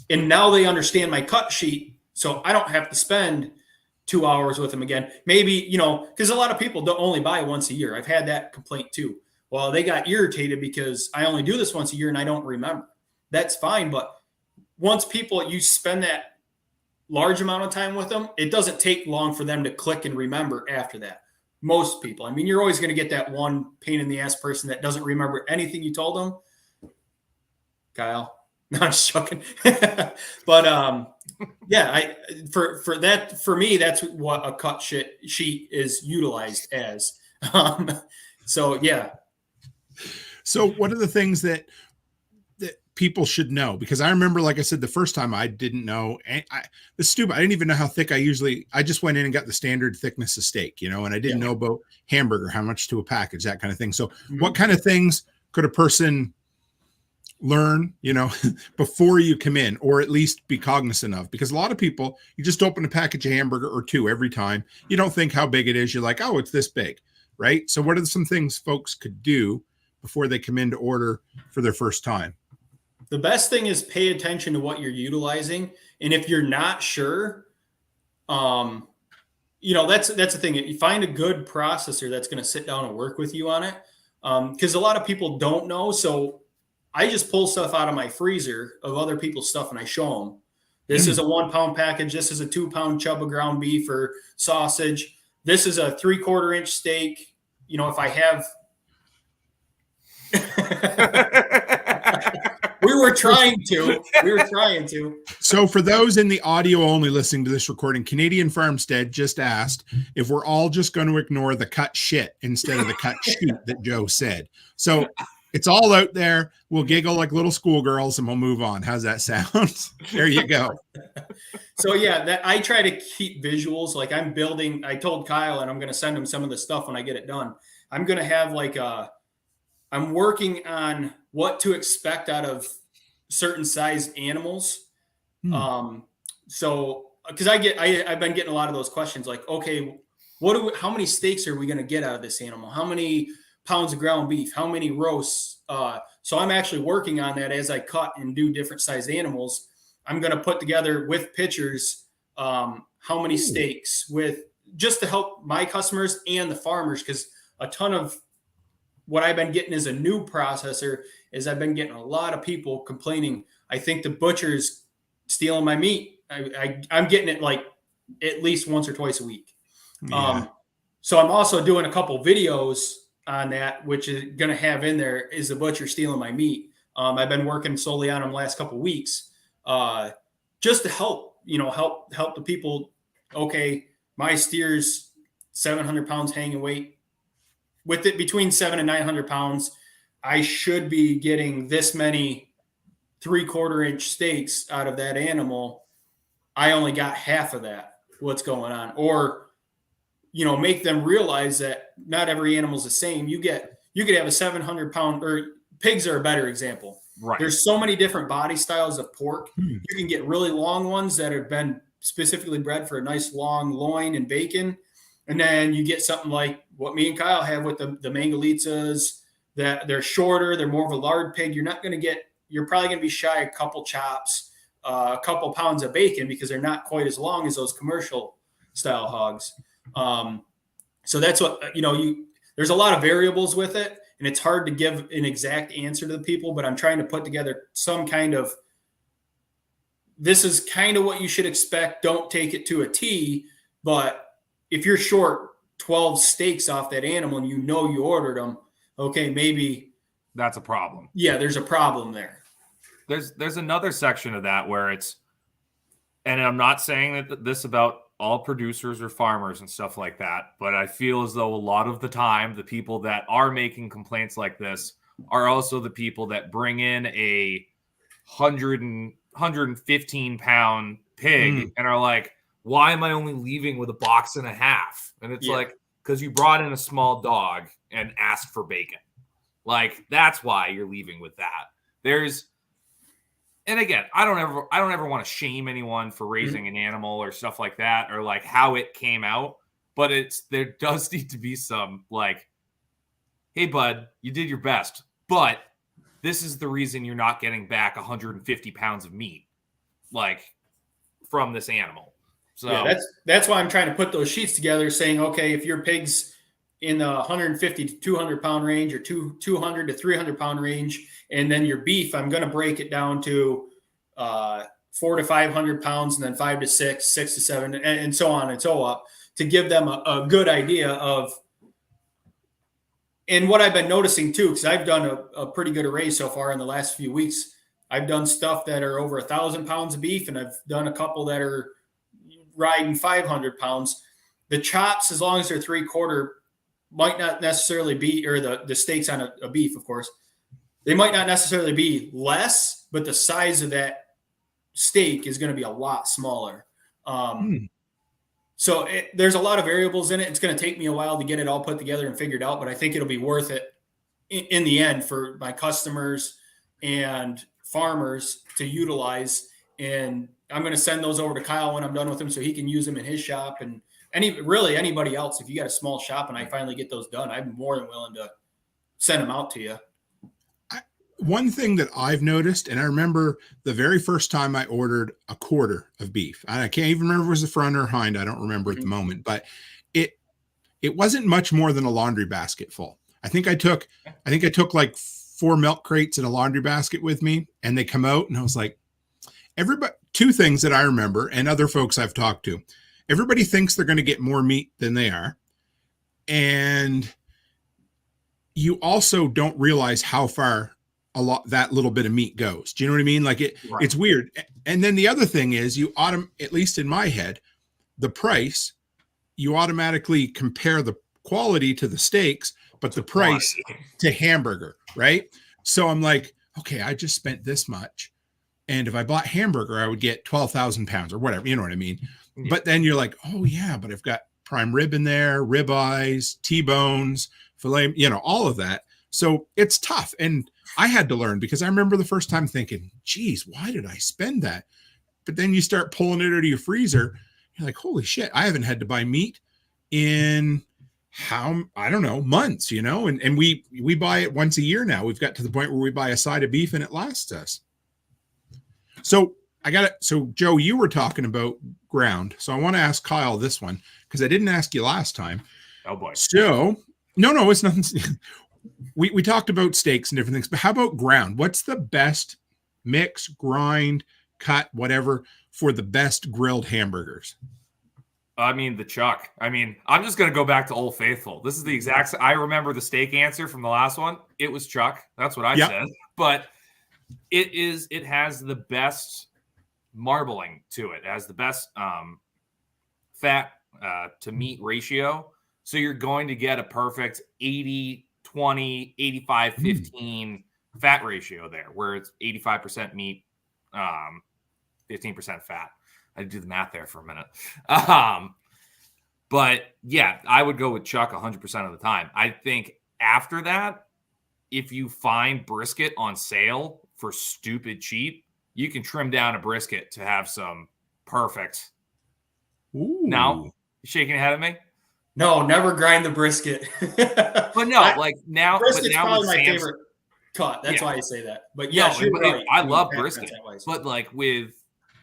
And now they understand my cut sheet, so I don't have to spend 2 hours with them again. Maybe, because a lot of people don't only buy once a year. I've had that complaint too. Well, they got irritated because I only do this once a year and I don't remember. That's fine, but once you spend that large amount of time with them, it doesn't take long for them to click and remember after that. Most people. I mean, you're always going to get that one pain in the ass person that doesn't remember anything you told them. Kyel. No, I'm just joking. But for me, that's what a cut sheet is utilized as. So what are the things that people should know? Because I remember, like I said, the first time I didn't know, and it's stupid. I didn't even know how thick I just went in and got the standard thickness of steak, and I didn't know about hamburger, how much to a package, that kind of thing. So what kind of things could a person learn, before you come in, or at least be cognizant of? Because a lot of people, you just open a package of hamburger or two every time. You don't think how big it is. You're like, oh, it's this big, right? So what are some things folks could do before they come in to order for their first time? The best thing is pay attention to what you're utilizing. And if you're not sure, that's the thing. You find a good processor that's going to sit down and work with you on it. Because a lot of people don't know. So I just pull stuff out of my freezer of other people's stuff and I show them. This is a 1 pound package. This is a 2 pound chub of ground beef or sausage. This is a 3/4 inch steak. If I have. We were trying to. So for those in the audio only listening to this recording, Canadian Farmstead just asked if we're all just going to ignore the cut shit instead of the cut sheet that Joe said. So it's all out there. We'll giggle like little schoolgirls and we'll move on. How's that sound? There you go. So I try to keep visuals. Like I told Kyel, and I'm going to send him some of the stuff when I get it done. I'm going to have I'm working on what to expect out of certain sized animals. So because I've been getting a lot of those questions like, okay, how many steaks are we going to get out of this animal? How many pounds of ground beef? How many roasts? So I'm actually working on that as I cut and do different sized animals. I'm going to put together with pictures, how many steaks just to help my customers and the farmers. Because a ton of what I've been getting as a new processor is I've been getting a lot of people complaining. I think the butcher's stealing my meat. I'm getting it like at least once or twice a week. Yeah. So I'm also doing a couple videos on that, which is going to have in there, is the butcher stealing my meat? I've been working solely on them last couple of weeks, just to help the people. Okay, my steer's 700 pounds hanging weight. With it between 700 and 900 pounds, I should be getting this many 3/4 inch steaks out of that animal, I only got half of that. What's going on? Or, make them realize that not every animal's the same. You could have a 700-pound, or pigs are a better example. Right. There's so many different body styles of pork. Hmm. You can get really long ones that have been specifically bred for a nice long loin and bacon. And then you get something like what me and Kyle have with the Mangalitzas, that they're shorter, they're more of a lard pig. You're probably going to be shy a couple chops, a couple pounds of bacon, because they're not quite as long as those commercial style hogs. So that's what, there's a lot of variables with it, and it's hard to give an exact answer to the people, but I'm trying to put together some kind of, this is kind of what you should expect. Don't take it to a T, but if you're short 12 steaks off that animal and you ordered them, okay, maybe that's a problem. Yeah, there's a problem there. There's another section of that where it's, and I'm not saying that this about all producers or farmers and stuff like that, but I feel as though a lot of the time, the people that are making complaints like this are also the people that bring in a 115 pound pig and are like, why am I only leaving with a box and a half? And it's like, because you brought in a small dog and asked for bacon. Like, that's why you're leaving with that. And again, I don't ever want to shame anyone for raising an animal or stuff like that, or like how it came out. But there does need to be some like, hey bud, you did your best, but this is the reason you're not getting back 150 pounds of meat, like, from this animal. So yeah, that's why I'm trying to put those sheets together, saying, okay, if your pig's in the 150 to 200 pound range, or 200 to 300 pound range, and then your beef, I'm going to break it down to 400 to 500 pounds, and then 5 to 6, 6 to 7, and so on and so up, to give them a good idea of. And what I've been noticing too, because I've done a pretty good array so far in the last few weeks. I've done stuff that are over 1,000 pounds of beef, and I've done a couple that are riding 500 pounds. The chops, as long as they're 3/4, might not necessarily be, or the steaks on a beef, of course, they might not necessarily be less, but the size of that steak is going to be a lot smaller. So there's a lot of variables in it. It's going to take me a while to get it all put together and figured out, but I think it'll be worth it in the end for my customers and farmers to utilize. And I'm going to send those over to Kyle when I'm done with them, so he can use them in his shop. And anybody else, if you got a small shop and I finally get those done, I'm more than willing to send them out to you. One thing that I've noticed, and I remember the very first time I ordered a quarter of beef, I can't even remember if it was the front or hind. I don't remember at the moment, but it wasn't much more than a laundry basket full. I think I took like 4 milk crates in a laundry basket with me, and they come out, and I was like, two things that I remember, and other folks I've talked to, everybody thinks they're going to get more meat than they are. And you also don't realize how far that little bit of meat goes. Do you know what I mean? Like it's weird. And then the other thing is at least in my head, the price, you automatically compare the quality to the steaks, but the price to hamburger, right? So I'm like, okay, I just spent this much. And if I bought hamburger, I would get 12,000 pounds or whatever. You know what I mean? Yeah. But then you're like, oh yeah, but I've got prime rib in there, rib eyes, T-bones, filet, all of that. So it's tough. And I had to learn, because I remember the first time thinking, geez, why did I spend that? But then you start pulling it out of your freezer. You're like, holy shit, I haven't had to buy meat in months, and we buy it once a year now. We've got to the point where we buy a side of beef and it lasts us. So So Joe, you were talking about ground. So I want to ask Kyle this one, because I didn't ask you last time. Oh boy. So no, it's nothing. We talked about steaks and different things, but how about ground? What's the best mix, grind, cut, whatever, for the best grilled hamburgers? I mean, the chuck. I'm just going to go back to Old Faithful. This is the exact. I remember the steak answer from the last one. It was chuck. That's what I said. But it has the best marbling to it. It has the best fat to meat ratio. So you're going to get a perfect 80-20, 85-15 fat ratio there, where it's 85% meat, 15% fat. I had to do the math there for a minute. But yeah, I would go with chuck 100% of the time. I think after that, if you find brisket on sale for stupid cheap, you can trim down a brisket to have some perfect. Ooh. Now, you shaking your head at me? No, never grind the brisket. But no, like now, brisket's but now probably with my Sam's, favorite cut. That's why I say that. But yeah, yes, you're right. I mean, love fat brisket, content-wise. but like with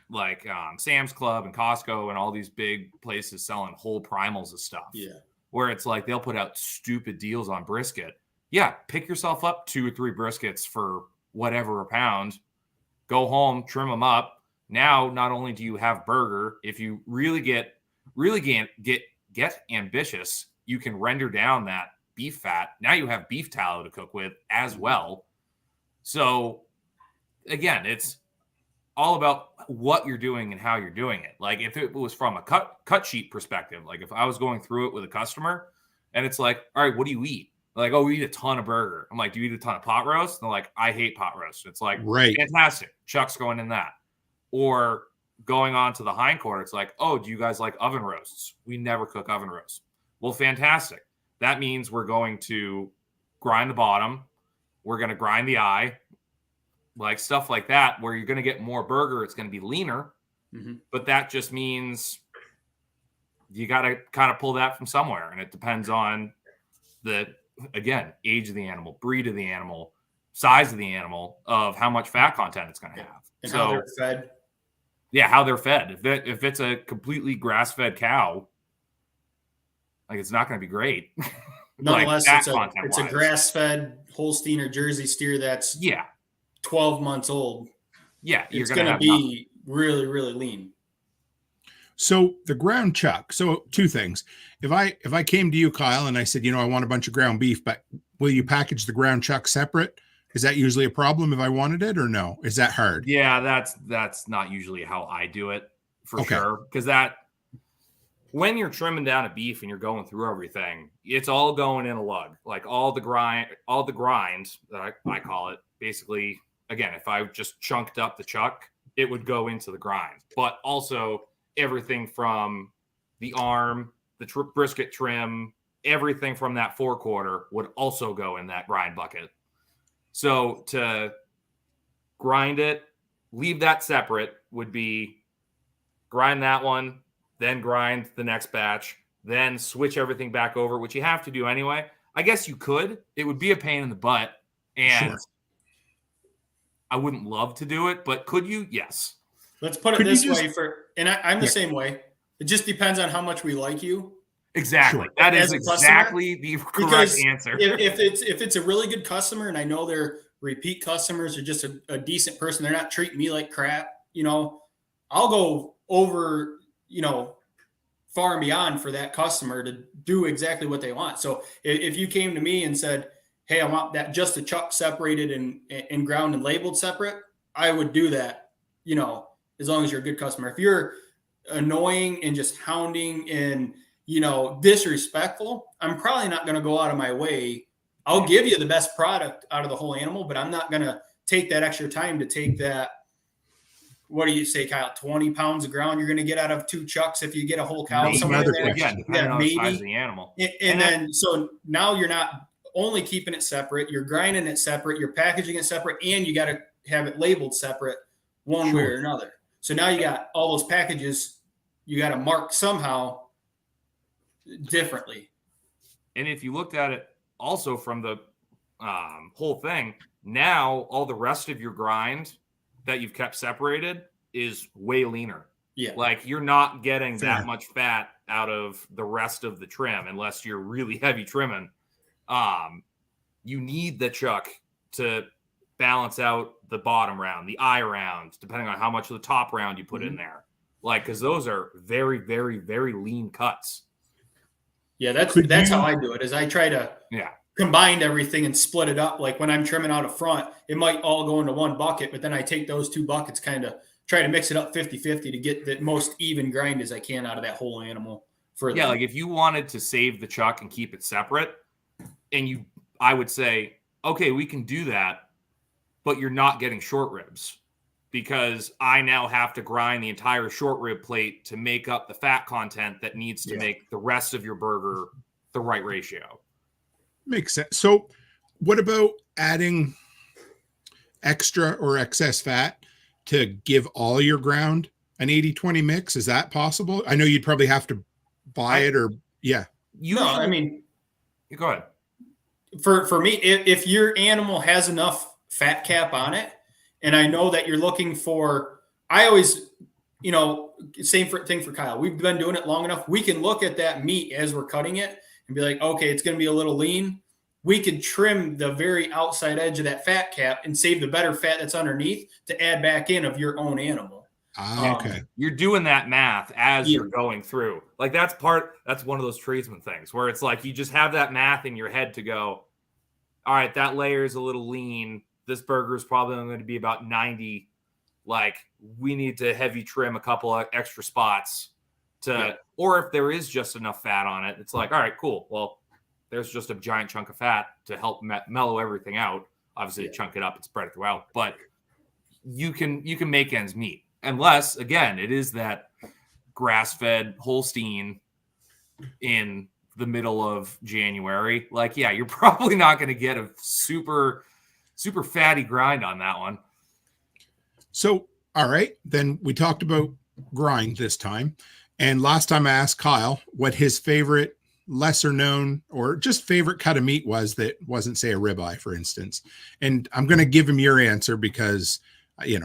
like Sam's Club and Costco and all these big places selling whole primals of stuff. Yeah. Where it's like they'll put out stupid deals on brisket. Yeah, pick yourself up 2 or 3 briskets for whatever a pound. Go home, trim them up. Now, not only do you have burger, if you really get ambitious, you can render down that beef fat. Now you have beef tallow to cook with as well. So again, it's all about what you're doing and how you're doing it. Like if it was from a cut sheet perspective, like if I was going through it with a customer and it's like, all right, what do you eat? Like, oh, we eat a ton of burger. I'm like, do you eat a ton of pot roast? And they're like, I hate pot roast. It's like, right. Fantastic. Chuck's going in that. Or going on to the hindquarter, it's like, oh, do you guys like oven roasts? We never cook oven roasts. Well, fantastic. That means we're going to grind the bottom. We're going to grind the eye. Like stuff like that, where you're going to get more burger. It's going to be leaner. Mm-hmm. But that just means you got to kind of pull that from somewhere. And it depends on again, age of the animal, breed of the animal, size of the animal, of how much fat content it's going to have. And how they're fed. Yeah, how they're fed. If it's a completely grass-fed cow, like it's not going to be great. Nonetheless, it's a grass-fed Holstein or Jersey steer that's 12 months old. Yeah, it's going to be really, really lean. So the ground chuck. So 2 things. If I came to you, Kyel, and I said, I want a bunch of ground beef, but will you package the ground chuck separate? Is that usually a problem if I wanted it, or no? Is that hard? Yeah, that's not usually how I do it for sure. Because when you're trimming down a beef and you're going through everything, it's all going in a lug. Like all the grind that I call it. Basically, again, if I just chunked up the chuck, it would go into the grind. But also everything from the arm, the brisket trim, everything from that 4/4 would also go in that grind bucket. So to grind it, leave that separate would be grind that one, then grind the next batch, then switch everything back over, which you have to do anyway. I guess you could. It would be a pain in the butt, and I wouldn't love to do it, but could you? Yes. Let's put it this way I'm the same way. It just depends on how much we like you. Exactly. Sure. That is exactly the correct answer. If it's a really good customer and I know they're repeat customers or just a decent person, they're not treating me like crap, I'll go over, far and beyond for that customer to do exactly what they want. So if you came to me and said, hey, I want that just a chuck separated and ground and labeled separate, I would do that, as long as you're a good customer. If you're annoying and just hounding and, disrespectful, I'm probably not going to go out of my way. I'll give you the best product out of the whole animal, but I'm not going to take that extra time to take that. What do you say, Kyel? 20 pounds of ground you're going to get out of 2 chucks if you get a whole cow somewhere there. Again, depending on the size of the animal. And then, so now you're not only keeping it separate, you're grinding it separate, you're packaging it separate, and you got to have it labeled separate one way or another. So now you got all those packages you got to mark somehow differently. And if you looked at it also from the whole thing, now all the rest of your grind that you've kept separated is way leaner. Yeah. Like you're not getting that much fat out of the rest of the trim unless you're really heavy trimming. You need the chuck to balance out the bottom round, the eye round, depending on how much of the top round you put in there. Like, because those are very, very, very lean cuts. Yeah, that's how I do it. Is I try to combine everything and split it up. Like when I'm trimming out a front, it might all go into one bucket, but then I take those 2 buckets, kind of try to mix it up 50-50 to get the most even grind as I can out of that whole animal. Like if you wanted to save the chuck and keep it separate, and I would say, okay, we can do that, but you're not getting short ribs because I now have to grind the entire short rib plate to make up the fat content that needs to make the rest of your burger the right ratio. Makes sense. So what about adding extra or excess fat to give all your ground an 80-20 mix? Is that possible? I know you'd probably have to buy it or No, I mean, go ahead. For me, if your animal has enough fat cap on it, and I know that you're looking for, I always, same thing for Kyel. We've been doing it long enough. We can look at that meat as we're cutting it and be like, okay, it's going to be a little lean. We could trim the very outside edge of that fat cap and save the better fat that's underneath to add back in of your own animal. Okay. You're doing that math as you're going through. Like that's one of those tradesman things where it's like you just have that math in your head to go, all right, that layer is a little lean. This burger is probably going to be about 90. Like we need to heavy trim a couple of extra spots or if there is just enough fat on it, it's like, all right, cool. Well, there's just a giant chunk of fat to help mellow everything out. Obviously, chunk it up and spread it throughout, but you can make ends meet. Unless, again, it is that grass-fed Holstein in the middle of January. Like, yeah, you're probably not going to get a super, super fatty grind on that one. So, all right, then we talked about grind this time. And last time I asked Kyel what his favorite lesser known or just favorite cut of meat was that wasn't, say, a ribeye, for instance. And I'm going to give him your answer because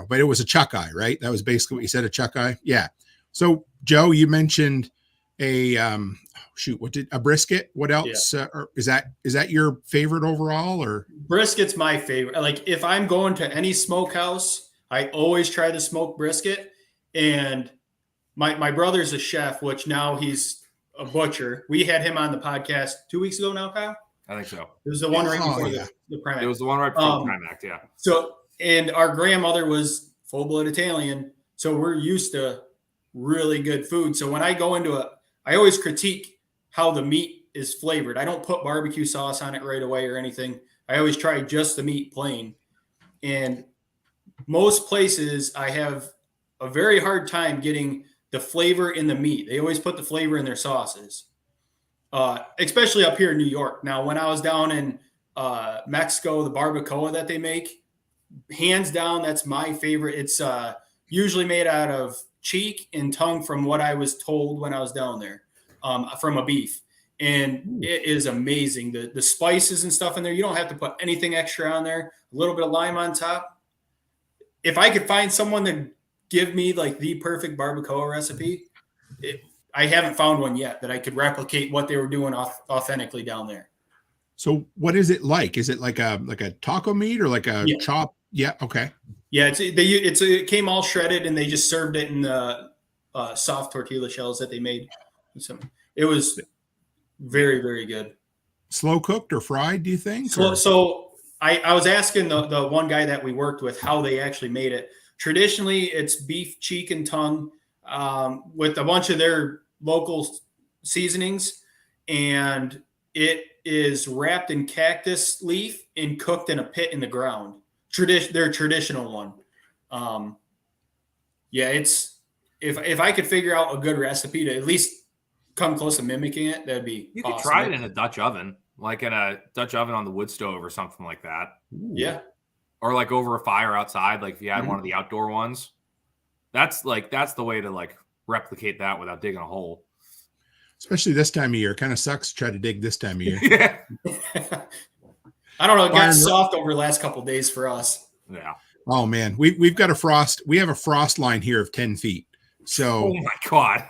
but it was a chuck eye, right? That was basically what you said, a chuck eye. Yeah. So Joe, you mentioned a brisket. What else? Or is that your favorite overall, or? Brisket's my favorite. Like if I'm going to any smokehouse, I always try the smoked brisket. And my brother's a chef, which now he's a butcher. We had him on the podcast 2 weeks ago now, Kyle. I think so. It was the one right before the Prime Act. It was the one right before the Prime Act, yeah. And our grandmother was full-blood Italian, so we're used to really good food. So when I go into I always critique how the meat is flavored. I don't put barbecue sauce on it right away or anything. I always try just the meat plain. And most places I have a very hard time getting the flavor in the meat. They always put the flavor in their sauces, especially up here in New York. Now, when I was down in Mexico, the barbacoa that they make, hands down, that's my favorite. It's usually made out of cheek and tongue from what I was told when I was down there, from a beef. And it is amazing. The spices and stuff in there, you don't have to put anything extra on there. A little bit of lime on top. If I could find someone to give me like the perfect barbacoa recipe, I haven't found one yet that I could replicate what they were doing authentically down there. So what is it like? Is it like a taco meat or like a chop? Yeah. Okay. Yeah. It came all shredded and they just served it in the soft tortilla shells that they made. So it was very, very good. Slow cooked or fried, do you think? So I was asking the one guy that we worked with how they actually made it. Traditionally, it's beef cheek and tongue with a bunch of their local seasonings, and it is wrapped in cactus leaf and cooked in a pit in the ground. Their traditional one. It's if I could figure out a good recipe to at least come close to mimicking it, that'd be you awesome. Could try it in a Dutch oven, like in a Dutch oven on the wood stove or something like that. Yeah. Or like over a fire outside, like if you had one of the outdoor ones. That's the way to like replicate that without digging a hole. Especially this time of year. Kind of sucks to try to dig this time of year. Yeah. I don't know. It got soft over the last couple of days for us. Yeah. Oh man, we've got a frost. We have a frost line here of 10 feet. So oh my God.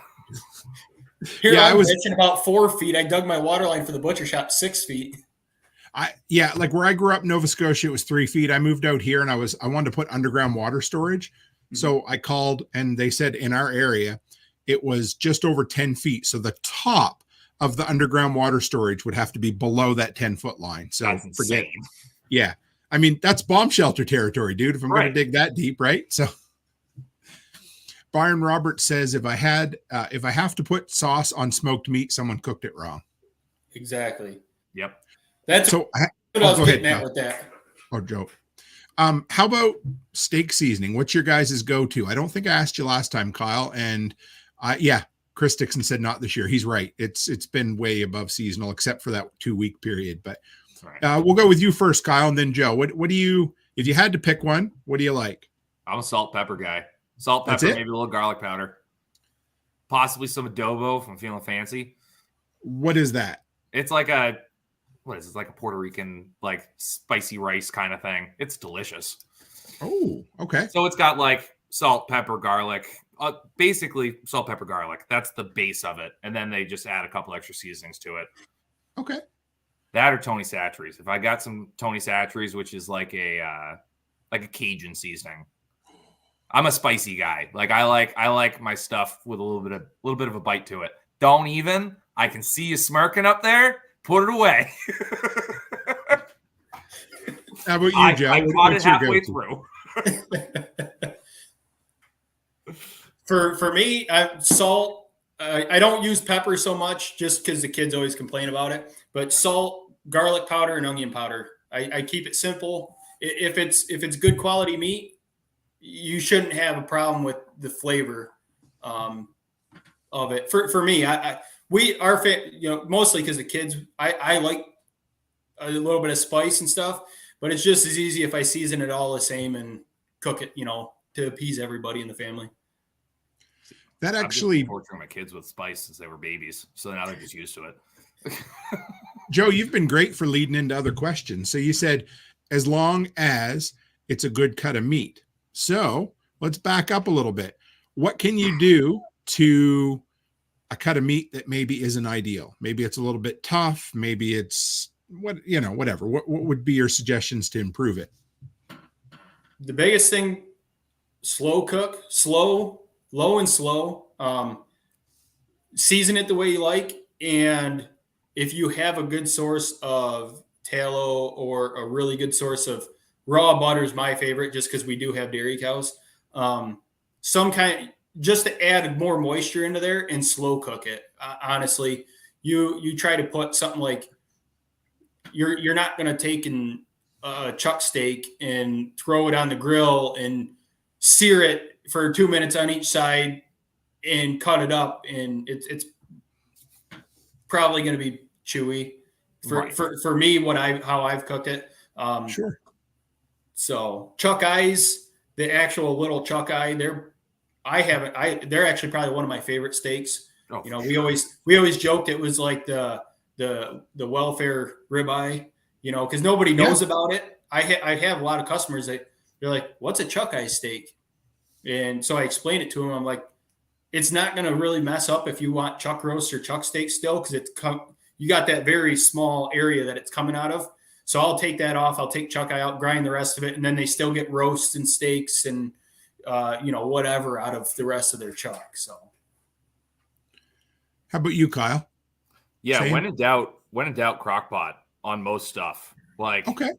Here I was pitching about 4 feet. I dug my water line for the butcher shop 6 feet. Like where I grew up in Nova Scotia, it was 3 feet. I moved out here and I wanted to put underground water storage. Mm-hmm. So I called and they said in our area, it was just over 10 feet. So the top of the underground water storage would have to be below that 10-foot line. So that's forget insane. Yeah. I mean, that's bomb shelter territory, dude, if I'm going to dig that deep, right? So Byron Roberts says, if I have to put sauce on smoked meat, someone cooked it wrong. Exactly. Yep. That's so what I was getting at with that. Oh, Joe. How about steak seasoning? What's your guys' go-to? I don't think I asked you last time, Kyle. And yeah, Chris Dixon said not this year. He's right. It's been way above seasonal, except for that 2-week period. But we'll go with you first, Kyle, and then Joe. What do you, if you had to pick one, what do you like? I'm a salt pepper guy. Salt, That's pepper, it? maybe a little garlic powder. Possibly some adobo if I'm feeling fancy. What is that? It's like a, what is it? It's like a Puerto Rican, like spicy rice kind of thing. It's delicious. Oh, okay. So it's got like salt, pepper, garlic. Basically salt, pepper, garlic. That's the base of it. And then they just add a couple extra seasonings to it. Okay. That or Tony Chachere's. If I got some Tony Chachere's, which is like a Cajun seasoning. I'm a spicy guy. Like I like my stuff with a little bit of a bite to it. Don't even. I can see you smirking up there. Put it away. How about you, Joe? I caught it halfway through. For me, salt. I don't use pepper so much just because the kids always complain about it. But salt, garlic powder, and onion powder. I keep it simple. If it's good quality meat, you shouldn't have a problem with the flavor of it. For me, mostly because the kids, I like a little bit of spice and stuff, but it's just as easy if I season it all the same and cook it, to appease everybody in the family. That actually torturing my kids with spice since they were babies, so now they're just used to it. Joe, you've been great for leading into other questions. So you said as long as it's a good cut of meat. So let's back up a little bit. What can you do to a cut of meat that maybe isn't ideal? Maybe it's a little bit tough. Maybe it's whatever. What would be your suggestions to improve it? The biggest thing, slow cook, low and slow. Season it the way you like. And if you have a good source of tallow or a really good source of raw butter is my favorite, just because we do have dairy cows. Some kind, just to add more moisture into there and slow cook it. Honestly, you try to put something like you're not going to take a chuck steak and throw it on the grill and sear it for 2 minutes on each side and cut it up, and it's probably going to be chewy for me. How I've cooked it. Sure. So chuck eyes, the actual little chuck eye, they're actually probably one of my favorite steaks. Oh, we always joked it was like the welfare ribeye, because nobody knows about it. I have a lot of customers that they're like, "What's a chuck eye steak?" And so I explained it to them. I'm like, it's not going to really mess up if you want chuck roast or chuck steak still, because you got that very small area that it's coming out of. So I'll take that off. I'll take chuck eye out, grind the rest of it, and then they still get roasts and steaks and whatever out of the rest of their chuck. So, how about you, Kyle? Yeah, Same? when in doubt, crock pot on most stuff. Like, okay,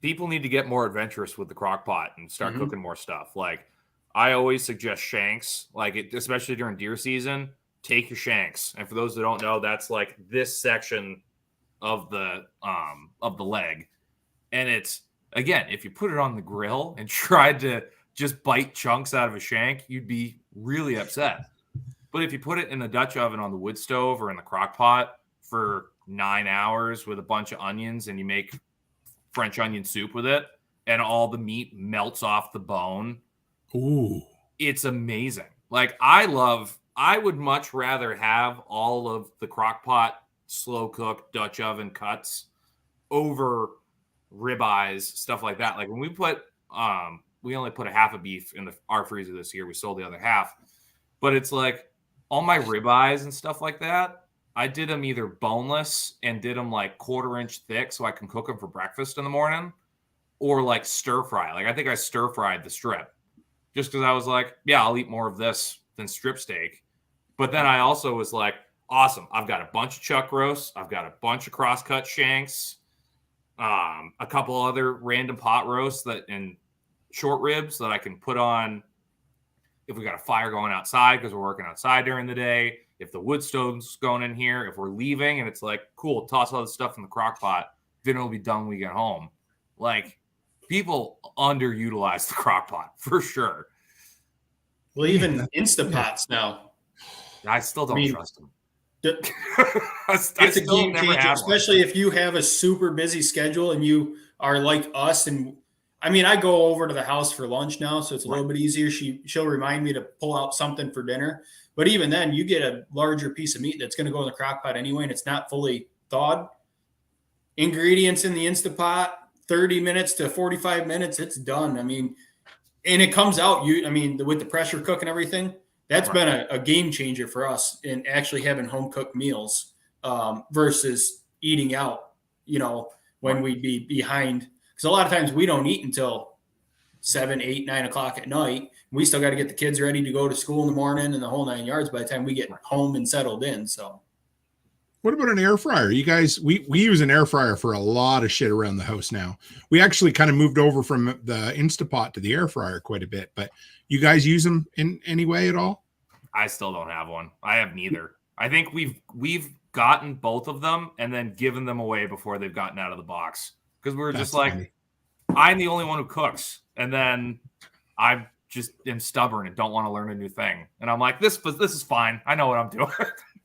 people need to get more adventurous with the crock pot and start cooking more stuff. Like, I always suggest shanks, especially during deer season. Take your shanks, and for those that don't know, that's like this section of the leg, and it's, again, if you put it on the grill and tried to just bite chunks out of a shank, you'd be really upset. But if you put it in the Dutch oven on the wood stove or in the crock pot for 9 hours with a bunch of onions, and you make French onion soup with it, and all the meat melts off the bone, ooh, it's amazing. Like, I would much rather have all of the crock pot slow cooked Dutch oven cuts over ribeyes, stuff like that. Like, when we we only put a half a beef in our freezer this year. We sold the other half, but it's like all my ribeyes and stuff like that, I did them either boneless and did them like 1/4 inch thick so I can cook them for breakfast in the morning, or like stir fry. Like, I think I stir fried the strip just because I was like, yeah, I'll eat more of this than strip steak. But then I also was like, awesome, I've got a bunch of chuck roasts, I've got a bunch of cross-cut shanks, a couple other random pot roasts and short ribs that I can put on if we got a fire going outside because we're working outside during the day, if the wood stove's going in here, if we're leaving and it's like, cool, toss all this stuff in the crock pot, dinner will be done when we get home. Like, people underutilize the crock pot for sure. Well, even Instapots now. I still don't trust them. It's a game changer, especially if you have a super busy schedule and you are like us. And I mean, I go over to the house for lunch now, so it's a little bit easier. She'll remind me to pull out something for dinner. But even then, you get a larger piece of meat that's going to go in the crock pot anyway, and it's not fully thawed. Ingredients in the Instapot, 30 minutes to 45 minutes, it's done. I mean, and it comes out, with the pressure cook and everything, that's been a game changer for us in actually having home cooked meals versus eating out, when we'd be behind. Because a lot of times we don't eat until 7, 8, 9 o'clock at night. We still got to get the kids ready to go to school in the morning and the whole 9 yards by the time we get home and settled in. So what about an air fryer? You guys, we use an air fryer for a lot of shit around the house now. We actually kind of moved over from the Instapot to the air fryer quite a bit, but you guys use them in any way at all? I still don't have one. I have neither. I think we've gotten both of them and then given them away before they've gotten out of the box because we were just like, funny. I'm the only one who cooks, and then I just am stubborn and don't want to learn a new thing. And I'm like, this is fine. I know what I'm doing.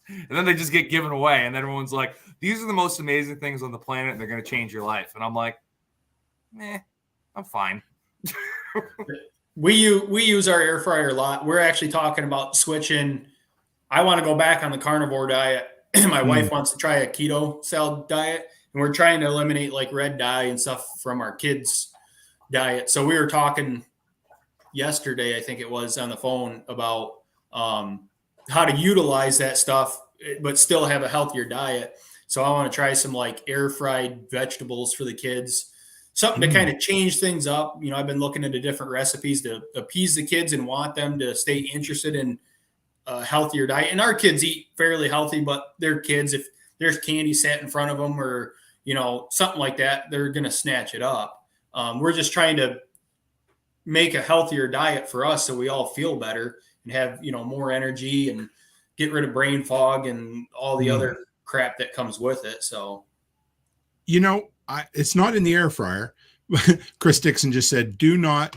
And then they just get given away, and then everyone's like, these are the most amazing things on the planet, and they're going to change your life. And I'm like, I'm fine. We use our air fryer a lot. We're actually talking about switching. I want to go back on the carnivore diet. My wife wants to try a keto salad diet, and we're trying to eliminate like red dye and stuff from our kids' diet. So we were talking yesterday, I think it was, on the phone about how to utilize that stuff, but still have a healthier diet. So I want to try some like air fried vegetables for the kids, something to kind of change things up. I've been looking into different recipes to appease the kids and want them to stay interested in a healthier diet. And our kids eat fairly healthy, but their kids, if there's candy sat in front of them or, something like that, they're going to snatch it up. We're just trying to make a healthier diet for us so we all feel better and have, more energy and get rid of brain fog and all the other crap that comes with it. So, it's not in the air fryer. Chris Dixon just said, do not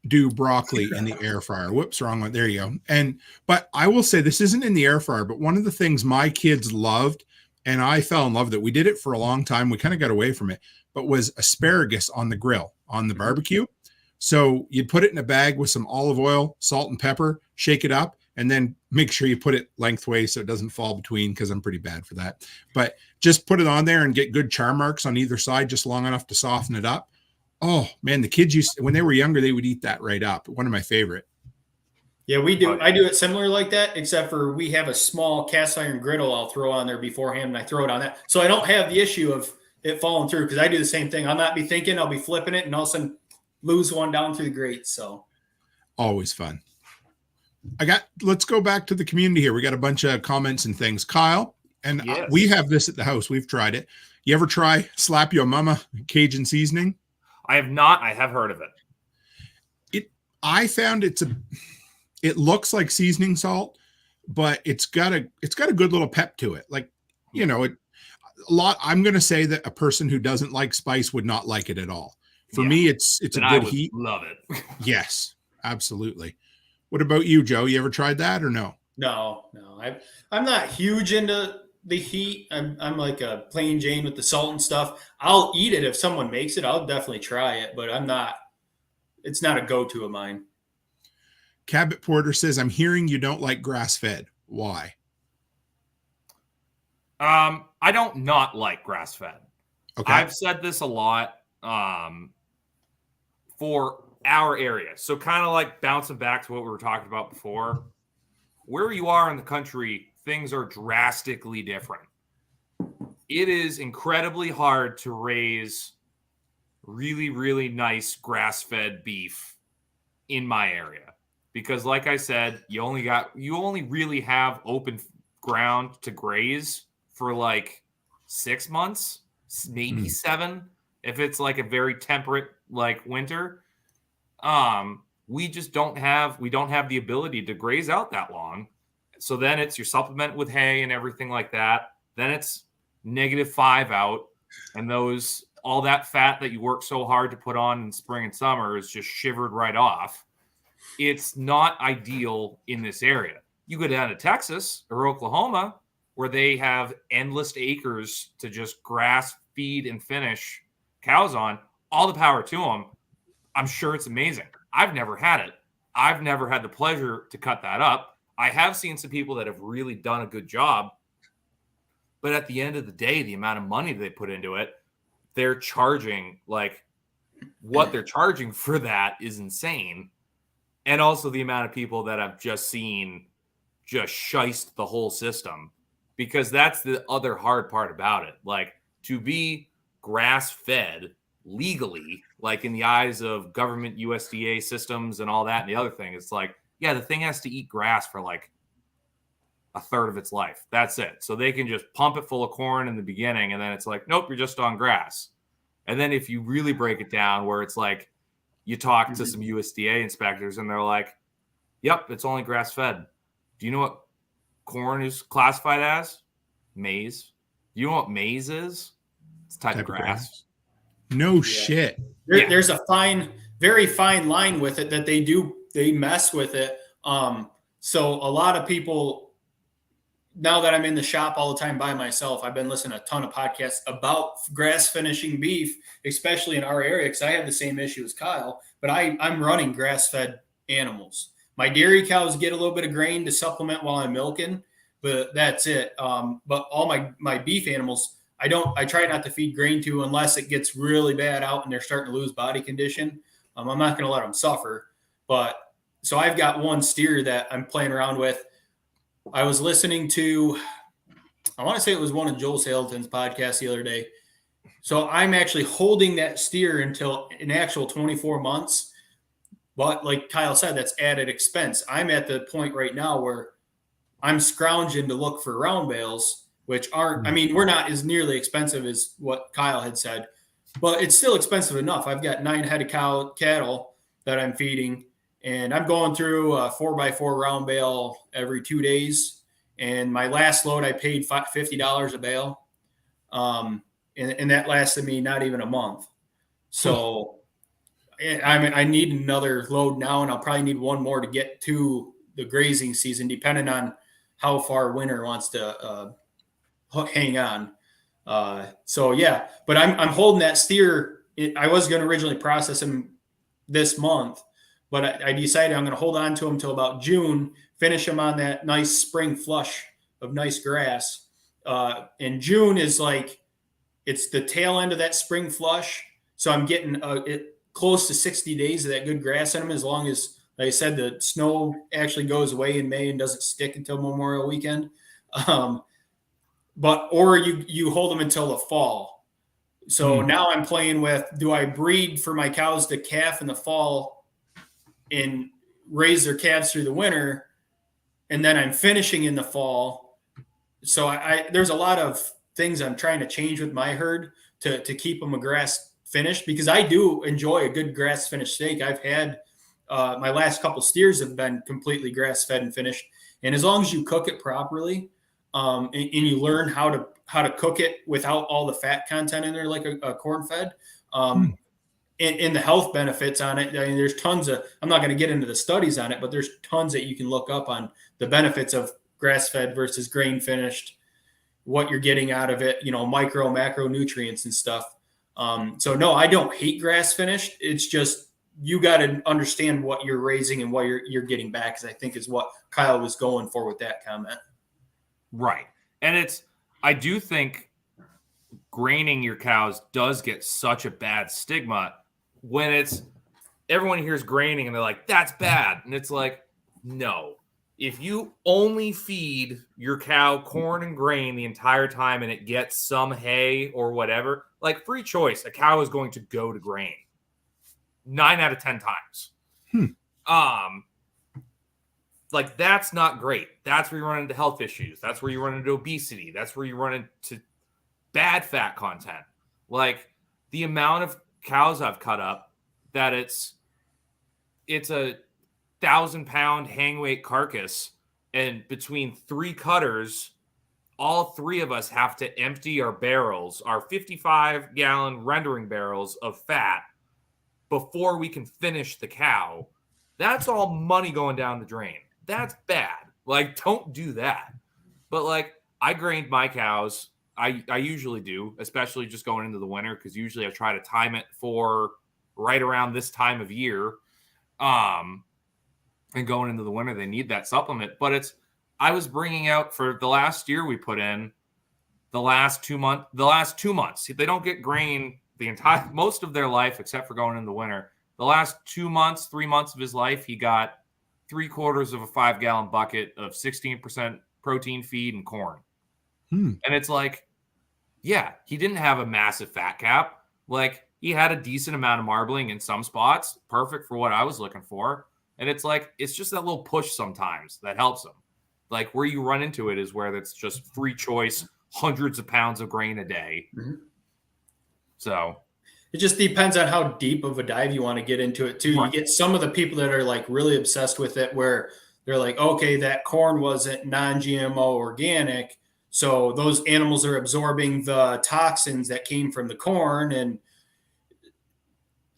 do broccoli in the air fryer. Whoops, wrong one. There you go. But I will say this isn't in the air fryer, but one of the things my kids loved, and I fell in love with it. We did it for a long time. We kind of got away from it, but was asparagus on the grill, on the barbecue. So you'd put it in a bag with some olive oil, salt and pepper, shake it up, and then make sure you put it lengthways so it doesn't fall between, because I'm pretty bad for that. But just put it on there and get good char marks on either side, just long enough to soften it up. Oh, man, the kids when they were younger, they would eat that right up. One of my favorite. Yeah, we do. I do it similar like that, except for we have a small cast iron griddle I'll throw on there beforehand, and I throw it on that. So I don't have the issue of it falling through, because I do the same thing. I'll not be thinking, I'll be flipping it, and all of a sudden lose one down through the grate. So always fun. Let's go back to the community here. We got a bunch of comments and things. Kyle, and yes. We have this at the house. We've tried it. You ever try Slap Your Mama Cajun seasoning? I have not. I have heard of it. I found it looks like seasoning salt, but it's got a good little pep to it. Like, I'm going to say that a person who doesn't like spice would not like it at all. For me, it's a good heat. Love it. Yes, absolutely. What about you, Joe? You ever tried that or no? No. I'm not huge into the heat. I'm like a plain Jane with the salt and stuff. I'll eat it if someone makes it. I'll definitely try it, but it's not a go-to of mine. Cabot Porter says, I'm hearing you don't like grass-fed. Why? I don't not like grass-fed. Okay. I've said this a lot for our area. So kind of like bouncing back to what we were talking about before, where you are in the country, things are drastically different. It is incredibly hard to raise really, really nice grass-fed beef in my area. Because like I said, you only really have open ground to graze for like 6 months, maybe 7, if it's like a very temperate like winter. We just don't have the ability to graze out that long. So then it's your supplement with hay and everything like that. Then it's -5 out, and those all that fat that you work so hard to put on in spring and summer is just shivered right off. It's not ideal in this area. You go down to Texas or Oklahoma, where they have endless acres to just grass, feed, and finish cows on, all the power to them. I'm sure it's amazing. I've never had it. I've never had the pleasure to cut that up. I have seen some people that have really done a good job, but at the end of the day, the amount of money they put into it, they're charging, like, what they're charging for that is insane. And also the amount of people that I've just seen just shiced the whole system, because that's the other hard part about it. Like, to be grass-fed legally, like in the eyes of government USDA systems and all that and the other thing, it's like, yeah, the thing has to eat grass for like a third of its life. That's it. So they can just pump it full of corn in the beginning, and then it's like, nope, you're just on grass. And then if you really break it down, where it's like, you talk to some USDA inspectors and they're like, yep, it's only grass fed. Do you know what corn is classified as? Maize. Do you know what maize is? It's a type of grass. No shit. There's a very fine line with it that they mess with it. So a lot of people, now that I'm in the shop all the time by myself, I've been listening to a ton of podcasts about grass finishing beef, especially in our area, because I have the same issue as Kyel, but I'm running grass-fed animals. My dairy cows get a little bit of grain to supplement while I'm milking, but that's it. But all my beef animals, I try not to feed grain to unless it gets really bad out and they're starting to lose body condition. I'm not going to let them suffer. But so I've got one steer that I'm playing around with. I was listening to, I want to say it was one of Joel Salatin's podcasts the other day. So I'm actually holding that steer until an actual 24 months. But like Kyel said, that's added expense. I'm at the point right now where I'm scrounging to look for round bales, which aren't, I mean, we're not as nearly expensive as what Kyel had said, but it's still expensive enough. I've got 9 head of cattle that I'm feeding, and I'm going through a 4x4 round bale every 2 days. And my last load, I paid $50 a bale. And that lasted me not even a month. So I need another load now, and I'll probably need one more to get to the grazing season, depending on how far winter wants to hang on. So yeah, but I'm holding that steer. I was going to originally process him this month, but I decided I'm going to hold on to him until about June, finish him on that nice spring flush of nice grass. And June is like, it's the tail end of that spring flush. So I'm getting close to 60 days of that good grass in them, as long as, like I said, the snow actually goes away in May and doesn't stick until Memorial Weekend. Or you hold them until the fall. So now I'm playing with, do I breed for my cows to calf in the fall and raise their calves through the winter, and then I'm finishing in the fall? So there's a lot of things I'm trying to change with my herd to keep them a grass finished, because I do enjoy a good grass finished steak. I've had my last couple steers have been completely grass fed and finished, and as long as you cook it properly, and you learn how to cook it without all the fat content in there, like a corn fed, and the health benefits on it. I mean, there's tons of, I'm not going to get into the studies on it, but there's tons that you can look up on the benefits of grass fed versus grain finished, what you're getting out of it, micro, macro nutrients and stuff. So no, I don't hate grass finished. It's just, you got to understand what you're raising and what you're getting back, because I think is what Kyel was going for with that comment. Right. And I do think graining your cows does get such a bad stigma when everyone hears graining and they're like, that's bad. And it's like, no, if you only feed your cow corn and grain the entire time and it gets some hay or whatever, like free choice, a cow is going to go to grain 9 out of 10 times. Like, that's not great. That's where you run into health issues. That's where you run into obesity. That's where you run into bad fat content. Like, the amount of cows I've cut up that it's a 1,000-pound hang weight carcass, and between 3 cutters, all three of us have to empty our barrels, our 55-gallon rendering barrels of fat before we can finish the cow. That's all money going down the drain. That's bad. Like, don't do that. But like, I grained my cows. I usually do, especially just going into the winter, because usually I try to time it for right around this time of year. And going into the winter, they need that supplement. But I was bringing out for the last year we put in the last 2 months. They don't get grain most of their life, except for going in the winter. The last 2 months, 3 months of his life, he got 3/4 of a 5-gallon bucket of 16% protein feed and corn. And it's like, yeah, he didn't have a massive fat cap. Like, he had a decent amount of marbling in some spots, perfect for what I was looking for. And it's like, it's just that little push sometimes that helps him. Like, where you run into it is where it's just free choice, hundreds of pounds of grain a day. So it just depends on how deep of a dive you want to get into it too. Right. You get some of the people that are like really obsessed with it, where they're like, okay, that corn wasn't non-GMO organic, so those animals are absorbing the toxins that came from the corn. And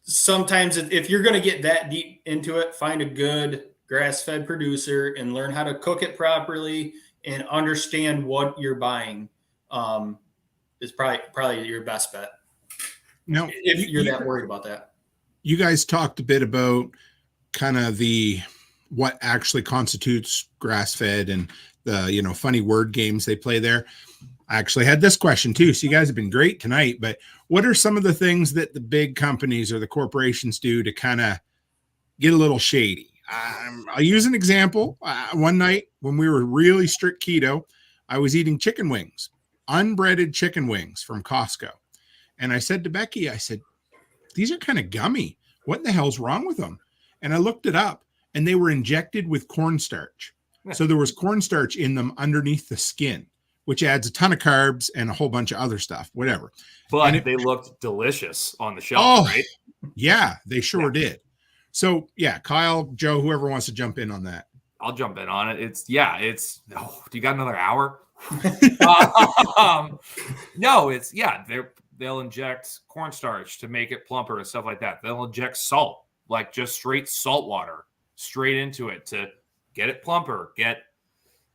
sometimes if you're going to get that deep into it, find a good grass-fed producer and learn how to cook it properly and understand what you're buying. Is probably your best bet. Now, if you're that worried about that. You guys talked a bit about kind of what actually constitutes grass-fed and the, funny word games they play there. I actually had this question too. So you guys have been great tonight, but what are some of the things that the big companies or the corporations do to kind of get a little shady? I'll use an example. One night when we were really strict keto, I was eating chicken wings, unbreaded chicken wings from Costco. And I said to Becky, I said, these are kind of gummy. What the hell's wrong with them? And I looked it up, and they were injected with cornstarch. So there was cornstarch in them underneath the skin, which adds a ton of carbs and a whole bunch of other stuff, whatever. But they looked delicious on the shelf, right? Yeah, they sure did. So yeah, Kyle, Joe, whoever wants to jump in on that. I'll jump in on it. Do you got another hour? No, they'll inject cornstarch to make it plumper and stuff like that. They'll inject salt, like just straight salt water straight into it to get it plumper, get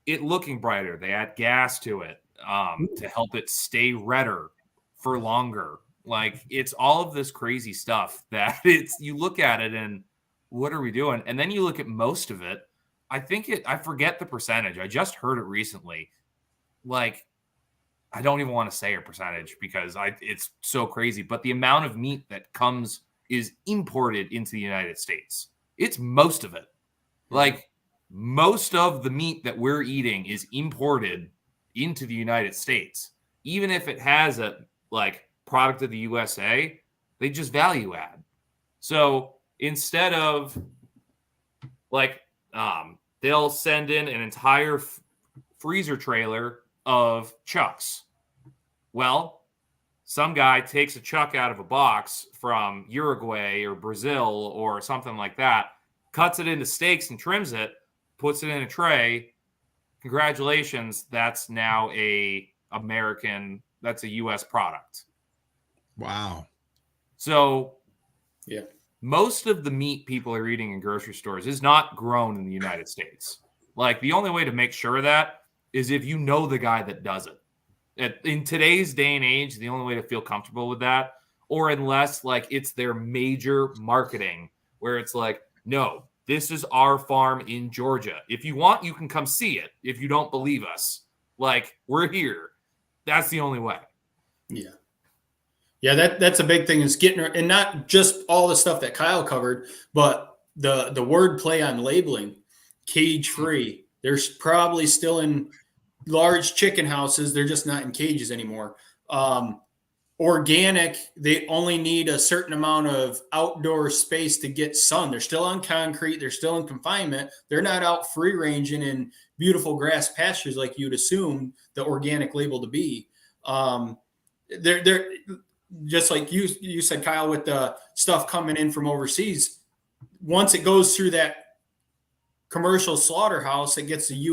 it looking brighter. They add gas to it to help it stay redder for longer. Like, it's all of this crazy stuff that you look at it and what are we doing? And then you look at most of it. I forget the percentage. I just heard it recently. Like, I don't even want to say a percentage because it's so crazy, but the amount of meat that is imported into the United States. It's most of it. Like, most of the meat that we're eating is imported into the United States. Even if it has a product of the USA, they just value add. So instead of they'll send in an entire freezer trailer of chucks. Well, some guy takes a chuck out of a box from Uruguay or Brazil or something like that, cuts it into steaks and trims it, puts it in a tray. Congratulations, that's now that's a U.S. product. Wow. So, yeah, most of the meat people are eating in grocery stores is not grown in the United States. Like, the only way to make sure of that is if you know the guy that does it. In today's day and age, the only way to feel comfortable with that, or unless it's their major marketing where it's like, no, this is our farm in Georgia. If you want, you can come see it. If you don't believe us, we're here. That's the only way. Yeah. Yeah, that's a big thing, is getting, and not just all the stuff that Kyle covered, but the word play on labeling, cage free. There's probably still in large chicken houses. They're just not in cages anymore. Organic, they only need a certain amount of outdoor space to get sun. They're still on concrete. They're still in confinement. They're not out free ranging in beautiful grass pastures like you'd assume the organic label to be. They're just like you said, Kyle, with the stuff coming in from overseas. Once it goes through that commercial slaughterhouse, it gets the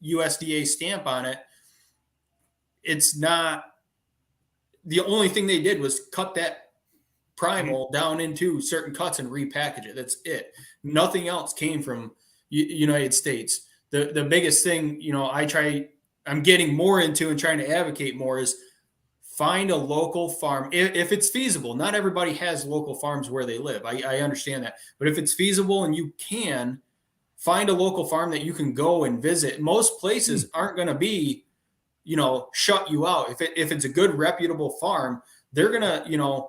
USDA stamp on it. it's not, the only thing they did was cut that primal down into certain cuts and repackage it. That's it. Nothing else came from United States. The biggest thing, I'm getting more into and trying to advocate more is find a local farm. If it's feasible, not everybody has local farms where they live. I understand that. But if it's feasible and you can, find a local farm that you can go and visit. Most places aren't going to be, shut you out. If it's a good, reputable farm, they're going to,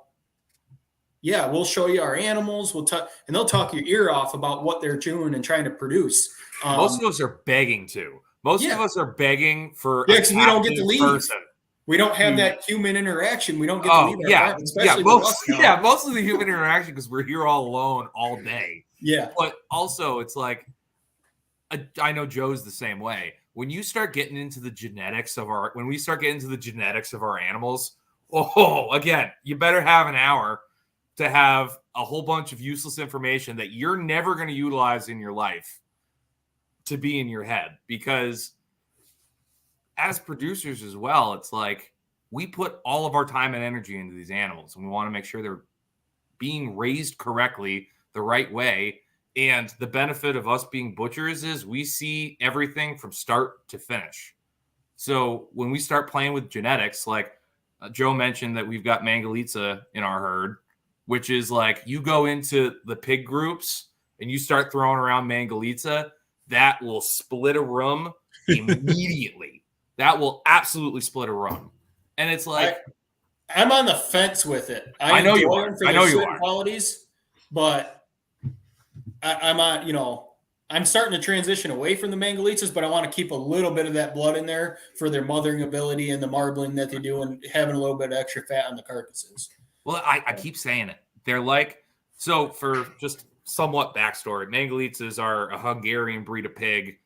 we'll show you our animals. And they'll talk your ear off about what they're doing and trying to produce. Most of us are begging to. Most of us are begging for because we don't get to leave. Person. We don't have that human interaction. We don't get to leave. Most of the human interaction because we're here all alone all day. Yeah. But also, it's like, I know Joe's the same way. When you start getting into the genetics of our animals, again, you better have an hour to have a whole bunch of useless information that you're never going to utilize in your life to be in your head. Because as producers as well, it's like we put all of our time and energy into these animals, and we want to make sure they're being raised correctly the right way. And the benefit of us being butchers is we see everything from start to finish. So when we start playing with genetics, like Joe mentioned that we've got Mangalitsa in our herd, which is like you go into the pig groups and you start throwing around Mangalitsa, that will split a room immediately. That will absolutely split a room. And it's like I'm on the fence with it. I know you are. I know you are. Qualities, but I'm on, I'm starting to transition away from the Mangalitsas, but I want to keep a little bit of that blood in there for their mothering ability and the marbling that they do and having a little bit of extra fat on the carcasses. Well, I keep saying it. They're like, so for just somewhat backstory, Mangalitsas are a Hungarian breed of pig.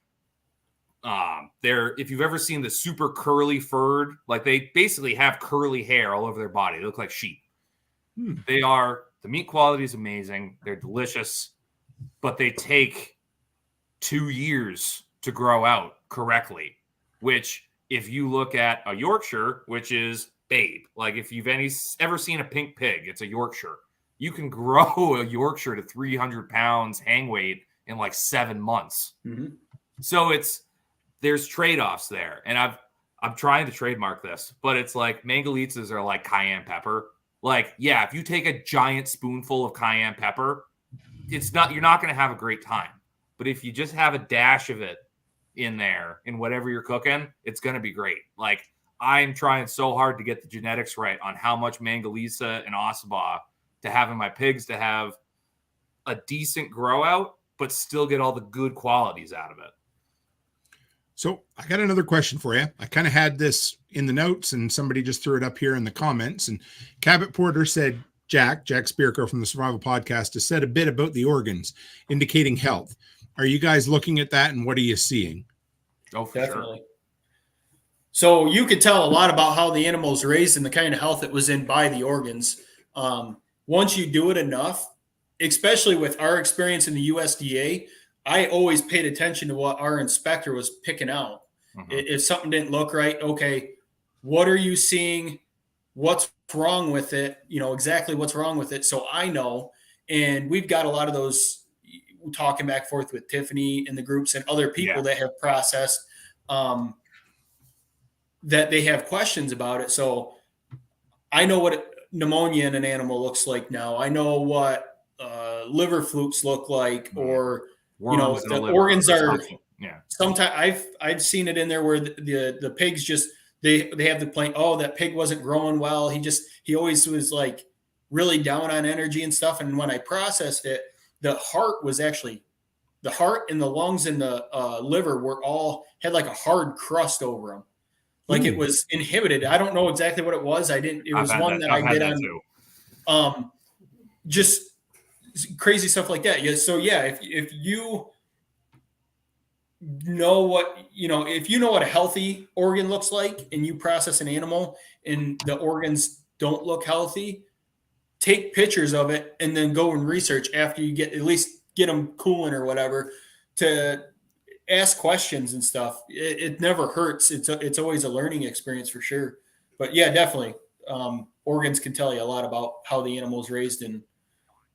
If you've ever seen the super curly furred, like they basically have curly hair all over their body. They look like sheep. The meat quality is amazing. They're delicious, but they take 2 years to grow out correctly, which if you look at a Yorkshire, which is babe, like if you've ever seen a pink pig, it's a Yorkshire. You can grow a Yorkshire to 300 pounds hang weight in like 7 months. Mm-hmm. So there's trade-offs there. And I'm trying to trademark this, but it's like Mangalitsas are like cayenne pepper. Like, yeah, if you take a giant spoonful of cayenne pepper, you're not going to have a great time. But if you just have a dash of it in there in whatever you're cooking, it's going to be great. Like, I'm trying so hard to get the genetics right on how much Mangalitsa and Ossabaw to have in my pigs to have a decent grow out, but still get all the good qualities out of it. So I got another question for you. I kind of had this in the notes and somebody just threw it up here in the comments. And Cabot Porter said, Jack Spirko from the Survival Podcast has said a bit about the organs indicating health. Are you guys looking at that and what are you seeing? Oh, for definitely. Sure. So you could tell a lot about how the animal's raised and the kind of health it was in by the organs. Once you do it enough, especially with our experience in the USDA, I always paid attention to what our inspector was picking out. Mm-hmm. If something didn't look right, okay, what are you seeing? What's wrong with it? Exactly what's wrong with it. So I know, and we've got a lot of those talking back and forth with Tiffany in the groups and other people that have processed that they have questions about it. So I know what pneumonia in an animal looks like now. I know what liver flukes look like, or the organs are. Yeah. Sometimes I've seen it in there where the pigs just they have the complaint. Oh, that pig wasn't growing well. He always was like really down on energy and stuff. And when I processed it, the heart and the lungs and the liver had like a hard crust over them. Like it was inhibited. I don't know exactly what it was. It was one that I did on, just crazy stuff like that. Yeah. So yeah, if you know what, if you know what a healthy organ looks like and you process an animal and the organs don't look healthy, take pictures of it and then go and research after you get them cooling or whatever to ask questions and stuff. It never hurts. It's always a learning experience for sure. But yeah, definitely. Organs can tell you a lot about how the animal is raised in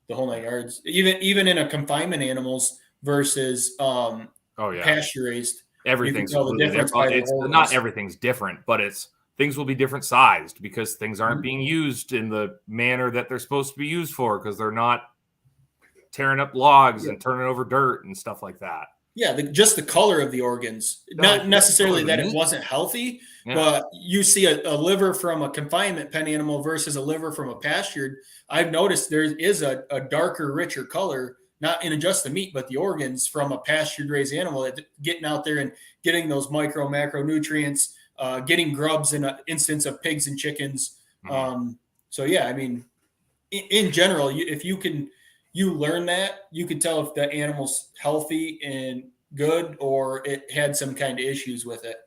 the whole 9 yards. Even in a confinement animals versus pasture raised. Everything's completely different. Not everything's different, but things will be different sized because things aren't being used in the manner that they're supposed to be used for because they're not tearing up logs and turning over dirt and stuff like that. Yeah, just the color of the organs, not necessarily that it wasn't healthy, but you see a liver from a confinement pen animal versus a liver from a pastured. I've noticed there is a darker, richer color, not in just the meat, but the organs from a pastured raised animal that getting out there and getting those micro, macronutrients, getting grubs in an instance of pigs and chickens. So yeah, I mean, in general, if you learn that, you can tell if the animal's healthy and good or it had some kind of issues with it.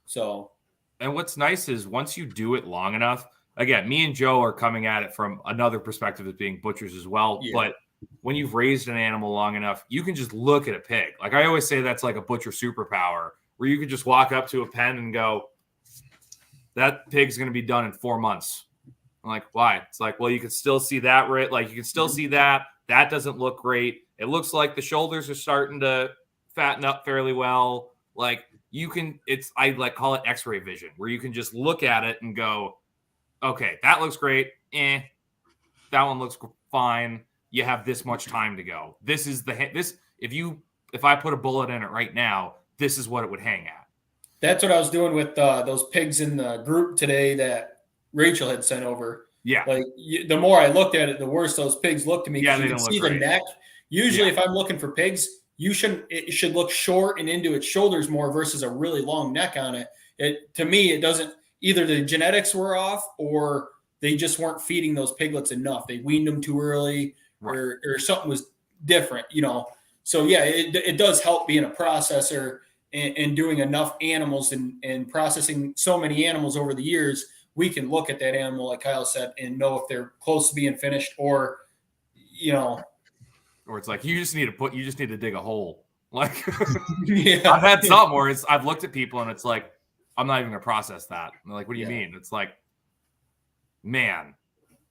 So, and what's nice is once you do it long enough, again, me and Joe are coming at it from another perspective as being butchers as well. Yeah. But when you've raised an animal long enough, you can just look at a pig. Like I always say, that's like a butcher superpower where you could just walk up to a pen and go, that pig's going to be done in 4 months. I'm like, why? It's like, well, you can still see that, right? Like you can still see that. That doesn't look great. It looks like the shoulders are starting to fatten up fairly well. Like you can, I like call it X-ray vision, where you can just look at it and go, okay, that looks great. That one looks fine. You have this much time to go. This is if I put a bullet in it right now, this is what it would hang at. That's what I was doing with those pigs in the group today that Rachel had sent over. Yeah. Like the more I looked at it, the worse those pigs looked to me. Yeah, you can see the neck. Usually if I'm looking for pigs, it should look short and into its shoulders more versus a really long neck on it. To me, it doesn't, either the genetics were off or they just weren't feeding those piglets enough. They weaned them too early or something was different, So yeah, it does help being a processor and doing enough animals and processing so many animals over the years. We can look at that animal, like Kyel said, and know if they're close to being finished or, or it's like, you just need to dig a hole. Like yeah. I've had some where I've looked at people and it's like, I'm not even gonna process that. And they're like, what do you mean? It's like, man,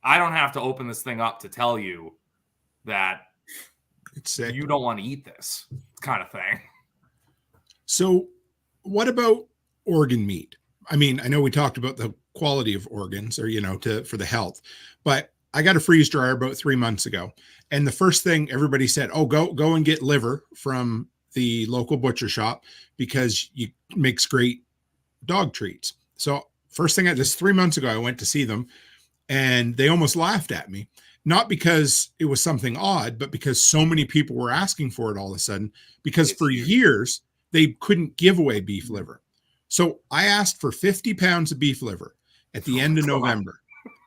I don't have to open this thing up to tell you that it's sick. You don't want to eat this kind of thing. So what about organ meat? I mean, I know we talked about the quality of organs or, for the health, but I got a freeze dryer about 3 months ago. And the first thing everybody said, oh, go and get liver from the local butcher shop because it makes great dog treats. So first thing just 3 months ago, I went to see them and they almost laughed at me. Not because it was something odd, but because so many people were asking for it all of a sudden, because for years they couldn't give away beef liver. So I asked for 50 pounds of beef liver at the end of November.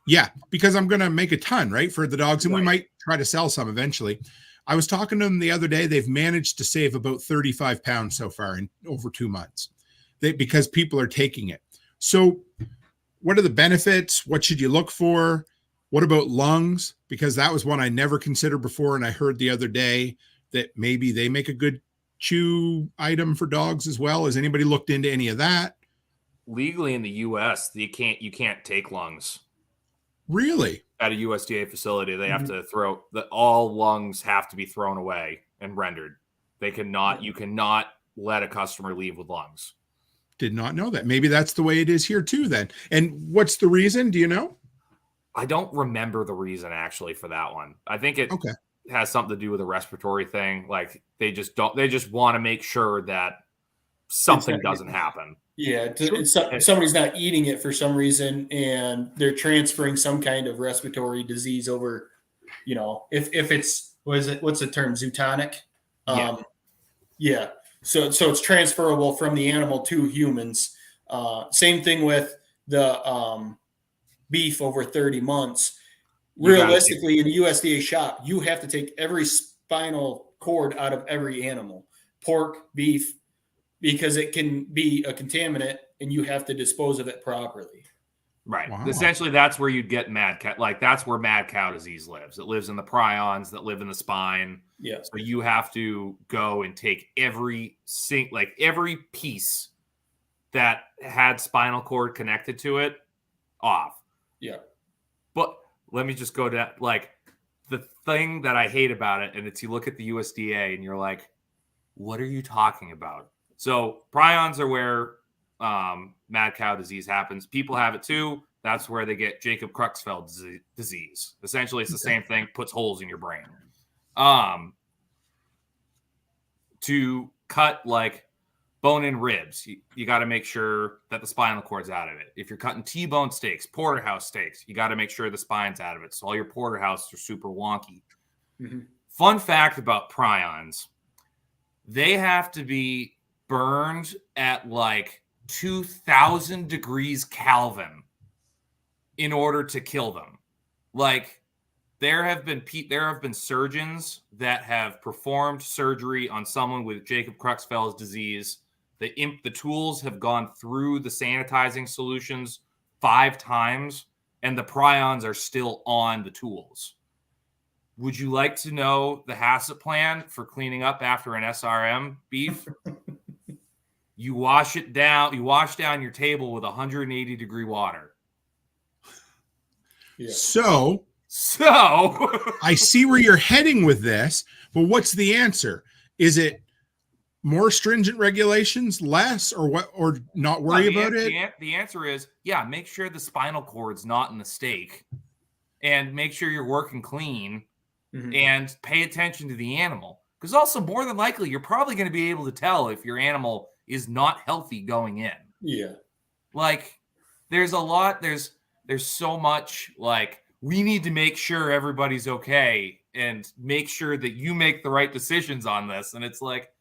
Yeah, because I'm going to make a ton, right, for the dogs, and we might try to sell some eventually. I was talking to them the other day. They've managed to save about 35 pounds so far in over 2 months because people are taking it. So what are the benefits? What should you look for? What about lungs? Because that was one I never considered before, and I heard the other day that maybe they make a good chew item for dogs as well. Has anybody looked into any of that? Legally in the U.S., you can't take lungs. Really? At a USDA facility, they have to all lungs have to be thrown away and rendered. You cannot let a customer leave with lungs. Did not know that. Maybe that's the way it is here too then. And what's the reason? Do you know? I don't remember the reason actually for that one. I think it has something to do with a respiratory thing. Like they just want to make sure that something doesn't happen. Yeah, somebody's not eating it for some reason, and they're transferring some kind of respiratory disease over. If it's what's the term, zootonic? Yeah. So it's transferable from the animal to humans. Same thing with the beef over 30 months. Realistically, in a USDA shop, you have to take every spinal cord out of every animal, pork, beef, because it can be a contaminant and you have to dispose of it properly. Right. Wow. Essentially, that's where you'd get mad cow. Like, that's where mad cow disease lives. It lives in the prions that live in the spine. Yeah. So you have to go and take every piece that had spinal cord connected to it off. Yeah. But let me just go to like the thing that I hate about it. And it's you look at the USDA and you're like, what are you talking about? So prions are where mad cow disease happens. People have it too. That's where they get Jacob Creutzfeldt disease. Essentially, it's the same thing, puts holes in your brain. To cut like bone and ribs, you got to make sure that the spinal cord's out of it. If you're cutting T-bone steaks, porterhouse steaks, you got to make sure the spine's out of it. So all your porterhouse are super wonky. Mm-hmm. Fun fact about prions, they have to be burned at like 2,000 degrees Kelvin in order to kill them. Like, there have been surgeons that have performed surgery on someone with Jacob Creutzfeldt's disease. The tools have gone through the sanitizing solutions 5 times, and the prions are still on the tools. Would you like to know the HACCP plan for cleaning up after an SRM beef? You wash down your table with 180 degree water. Yeah. So I see where you're heading with this, but what's the answer? Is it more stringent regulations, less, or what, or not worry about it? The answer is, yeah, make sure the spinal cord's not in the steak and make sure you're working clean and pay attention to the animal. Because also, more than likely, you're probably going to be able to tell if your animal is not healthy going in. Yeah. Like, there's so much, like, we need to make sure everybody's okay and make sure that you make the right decisions on this. And it's like,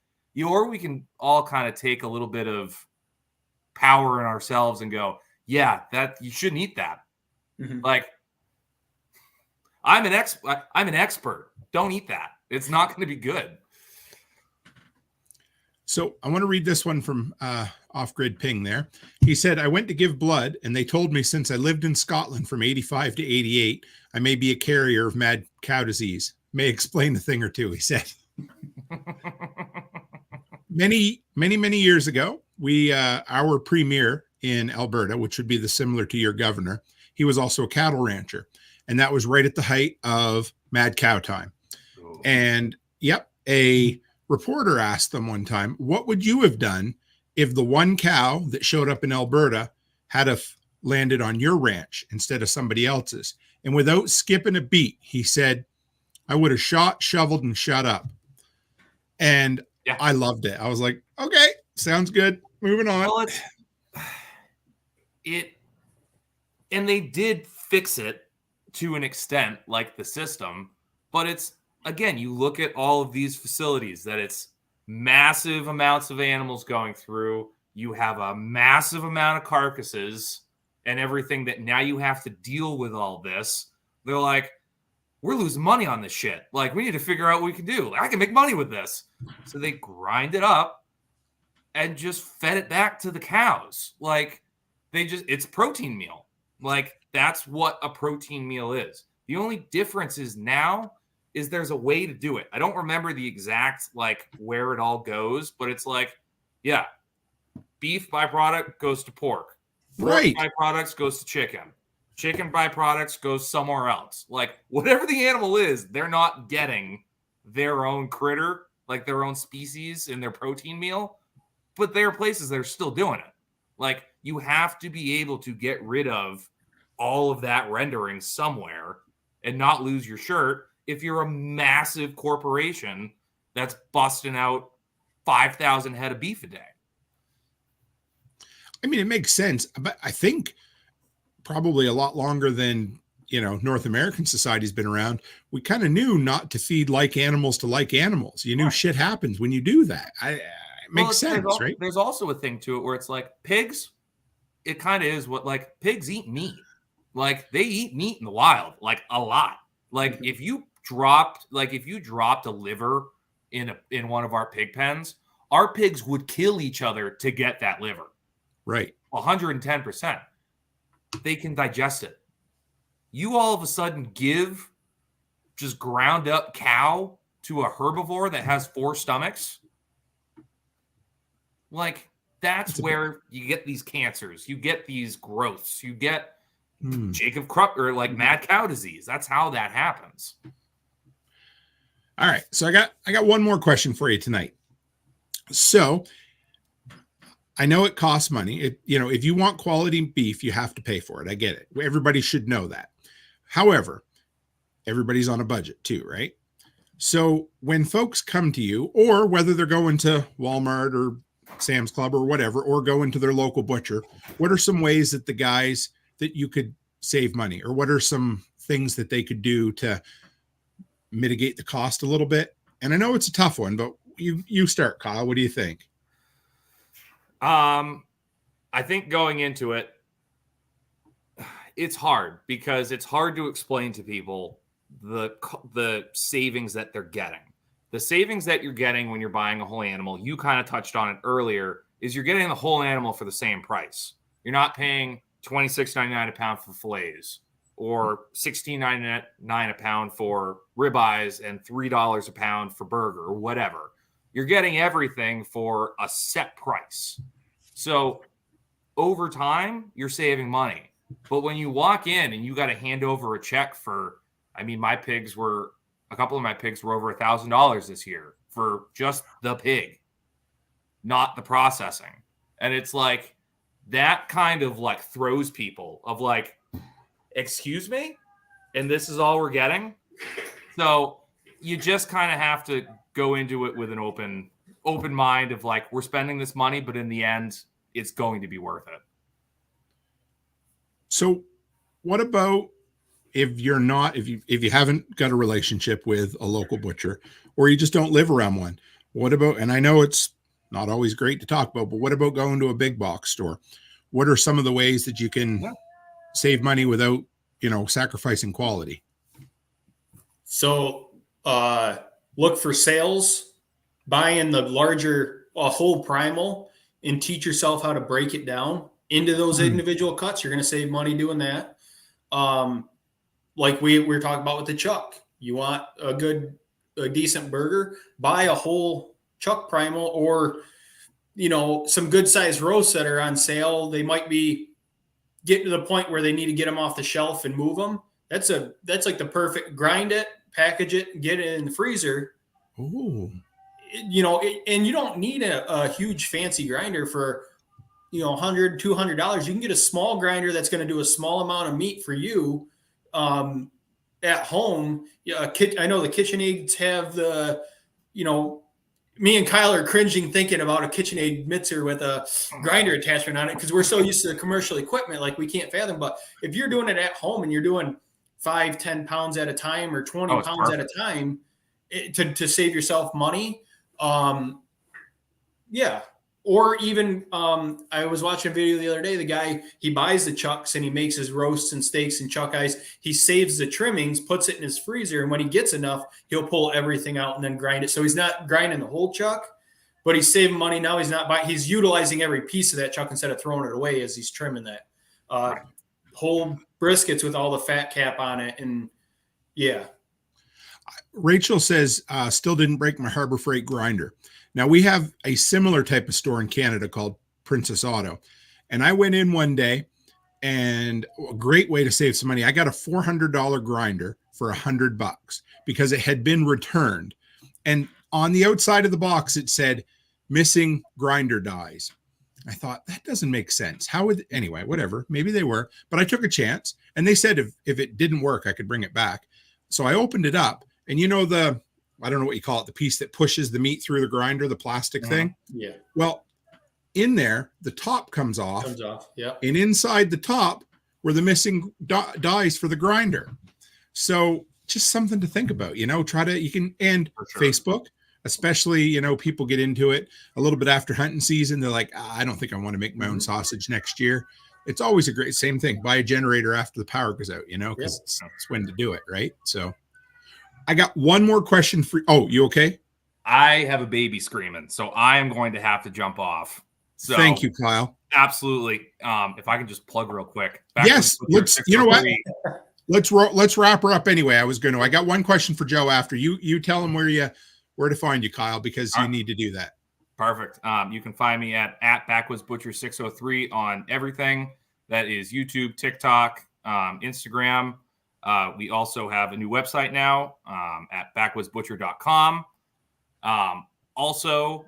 or we can all kind of take a little bit of power in ourselves and go, yeah, that you shouldn't eat that. Mm-hmm. Like, I'm an expert. Don't eat that. It's not going to be good. So I want to read this one from Off-Grid Ping there. He said, I went to give blood, and they told me since I lived in Scotland from 85 to 88, I may be a carrier of mad cow disease. May explain a thing or two, he said. Many years ago, our premier in Alberta, which would be similar to your governor, he was also a cattle rancher. And that was right at the height of mad cow time. Oh. And a reporter asked them one time, what would you have done if the one cow that showed up in Alberta had landed on your ranch instead of somebody else's? And without skipping a beat, he said, I would have shot, shoveled, and shut up. And I loved it. I was like, okay, sounds good. Moving on. Well, and they did fix it to an extent, like the system, but it's, again, you look at all of these facilities that it's massive amounts of animals going through. You have a massive amount of carcasses and everything that now you have to deal with all this. They're like, we're losing money on this shit. Like, we need to figure out what we can do. I can make money with this. So they grind it up and just fed it back to the cows. Like, it's protein meal. Like, that's what a protein meal is. The only difference is now is there's a way to do it. I don't remember the exact, like, where it all goes, but it's like, yeah, beef byproduct goes to pork. Right. Pork byproducts goes to chicken. Chicken byproducts goes somewhere else. Like, whatever the animal is, they're not getting their own critter, like their own species in their protein meal, but there are places that are still doing it. Like, you have to be able to get rid of all of that rendering somewhere and not lose your shirt if you're a massive corporation that's busting out 5,000 head of beef a day. I mean, it makes sense, but I think probably a lot longer than, North American society's been around. We kind of knew not to feed like animals to like animals. You knew shit happens when you do that. It makes sense, right? There's also a thing to it where it's like pigs, it kind of is what, like, pigs eat meat. Like, they eat meat in the wild, like, a lot. Like, if you dropped a liver in one of our pig pens, our pigs would kill each other to get that liver. Right. 110%. they can digest it. You all of a sudden give just ground up cow to a herbivore that has 4 stomachs. Like, that's where you get these cancers. You get these growths. You get Jacob Krupp or like mad cow disease. That's how that happens. All right. So I got one more question for you tonight. So I know it costs money. If you want quality beef, you have to pay for it. I get it. Everybody should know that. However, everybody's on a budget too, right? So when folks come to you, or whether they're going to Walmart or Sam's Club or whatever, or going to their local butcher, what are some ways that that you could save money, or what are some things that they could do to mitigate the cost a little bit? And I know it's a tough one, but you start, Kyle. What do you think? I think going into it, it's hard because it's hard to explain to people the savings that they're getting. The savings that you're getting when you're buying a whole animal, you kind of touched on it earlier, is you're getting the whole animal for the same price. You're not paying $26.99 a pound for fillets or $16.99 a pound for ribeyes and $3 a pound for burger or whatever. You're getting everything for a set price. So over time, you're saving money. But when you walk in and you got to hand over a check for, a couple of my pigs were over $1,000 this year for just the pig, not the processing. And it's like, that kind of like throws people of like, excuse me? And this is all we're getting? So you just kind of have to go into it with an open mind of like, we're spending this money, but in the end, it's going to be worth it. So what about if you haven't got a relationship with a local butcher, or you just don't live around one? What about, and I know it's not always great to talk about, but what about going to a big box store? What are some of the ways that you can save money without, sacrificing quality? So look for sales, buy in the larger whole primal, and teach yourself how to break it down into those individual cuts. You're going to save money doing that. Like we were talking about with the chuck. You want a decent burger, buy a whole chuck primal, or some good sized roasts that are on sale. They might be getting to the point where they need to get them off the shelf and move them. That's like the perfect, grind it, package it, get it in the freezer. Ooh. And you don't need a huge fancy grinder for $100, $200. You can get a small grinder that's going to do a small amount of meat for you at home. I know the KitchenAids have me and Kyel are cringing thinking about a KitchenAid mixer with a grinder attachment on it because we're so used to the commercial equipment, like we can't fathom. But if you're doing it at home and you're doing 5-10 pounds at a time or 20 pounds at a time to save yourself money, Or even, I was watching a video the other day, the guy, he buys the chucks and he makes his roasts and steaks and chuck eyes. He saves the trimmings, puts it in his freezer. And when he gets enough, he'll pull everything out and then grind it. So he's not grinding the whole chuck, but he's saving money. Now he's utilizing every piece of that chuck instead of throwing it away as he's trimming that. Whole briskets with all the fat cap on it. And Rachel says, still didn't break my Harbor Freight grinder. Now, we have a similar type of store in Canada called Princess Auto. And I went in one day, and a great way to save some money. I got a $400 grinder for $100 because it had been returned. And on the outside of the box, it said missing grinder dies. I thought, that doesn't make sense. Anyway, whatever. Maybe they were, but I took a chance. And they said if it didn't work, I could bring it back. So I opened it up, and I don't know what you call it, the piece that pushes the meat through the grinder, the plastic thing. Yeah. Well, in there, the top comes off. Yeah. And inside the top were the missing dies for the grinder. So just something to think about, Facebook, especially, people get into it a little bit after hunting season. They're like, I don't think I want to make my own sausage next year. It's always a great, same thing. Buy a generator after the power goes out, because it's when to do it. Right. So I got one more question for you. Oh, you okay? I have a baby screaming, so I am going to have to jump off. So thank you, Kyle. Absolutely. If I can just plug real quick. Yes, let's. You know what? Let's wrap her up anyway. I got one question for Joe after you tell him where to find you, Kyle, because you need to do that. Perfect. You can find me at Backwoods Butcher 603 on everything. That is YouTube, TikTok, Instagram. We also have a new website now at backwoodsbutcher.com. Also,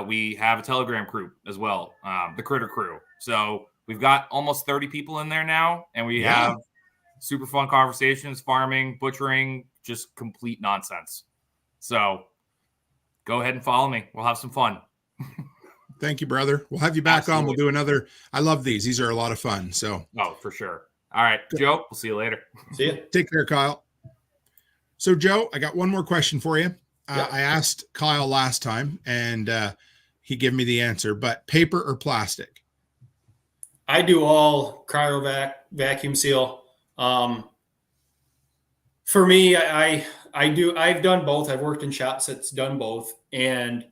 we have a Telegram group as well, the Critter Crew. So we've got almost 30 people in there now, and we have super fun conversations, farming, butchering, just complete nonsense. So go ahead and follow me. We'll have some fun. Thank you, brother. We'll have you back on. We'll do another. I love these. These are a lot of fun. So. Oh, for sure. All right, Joe, we'll see you later. See you. Take care, Kyle. So, Joe, I got one more question for you. I asked Kyle last time, and he gave me the answer, but paper or plastic? I do all cryovac, vacuum seal. For me, I've done both. I've worked in shops that's done both. And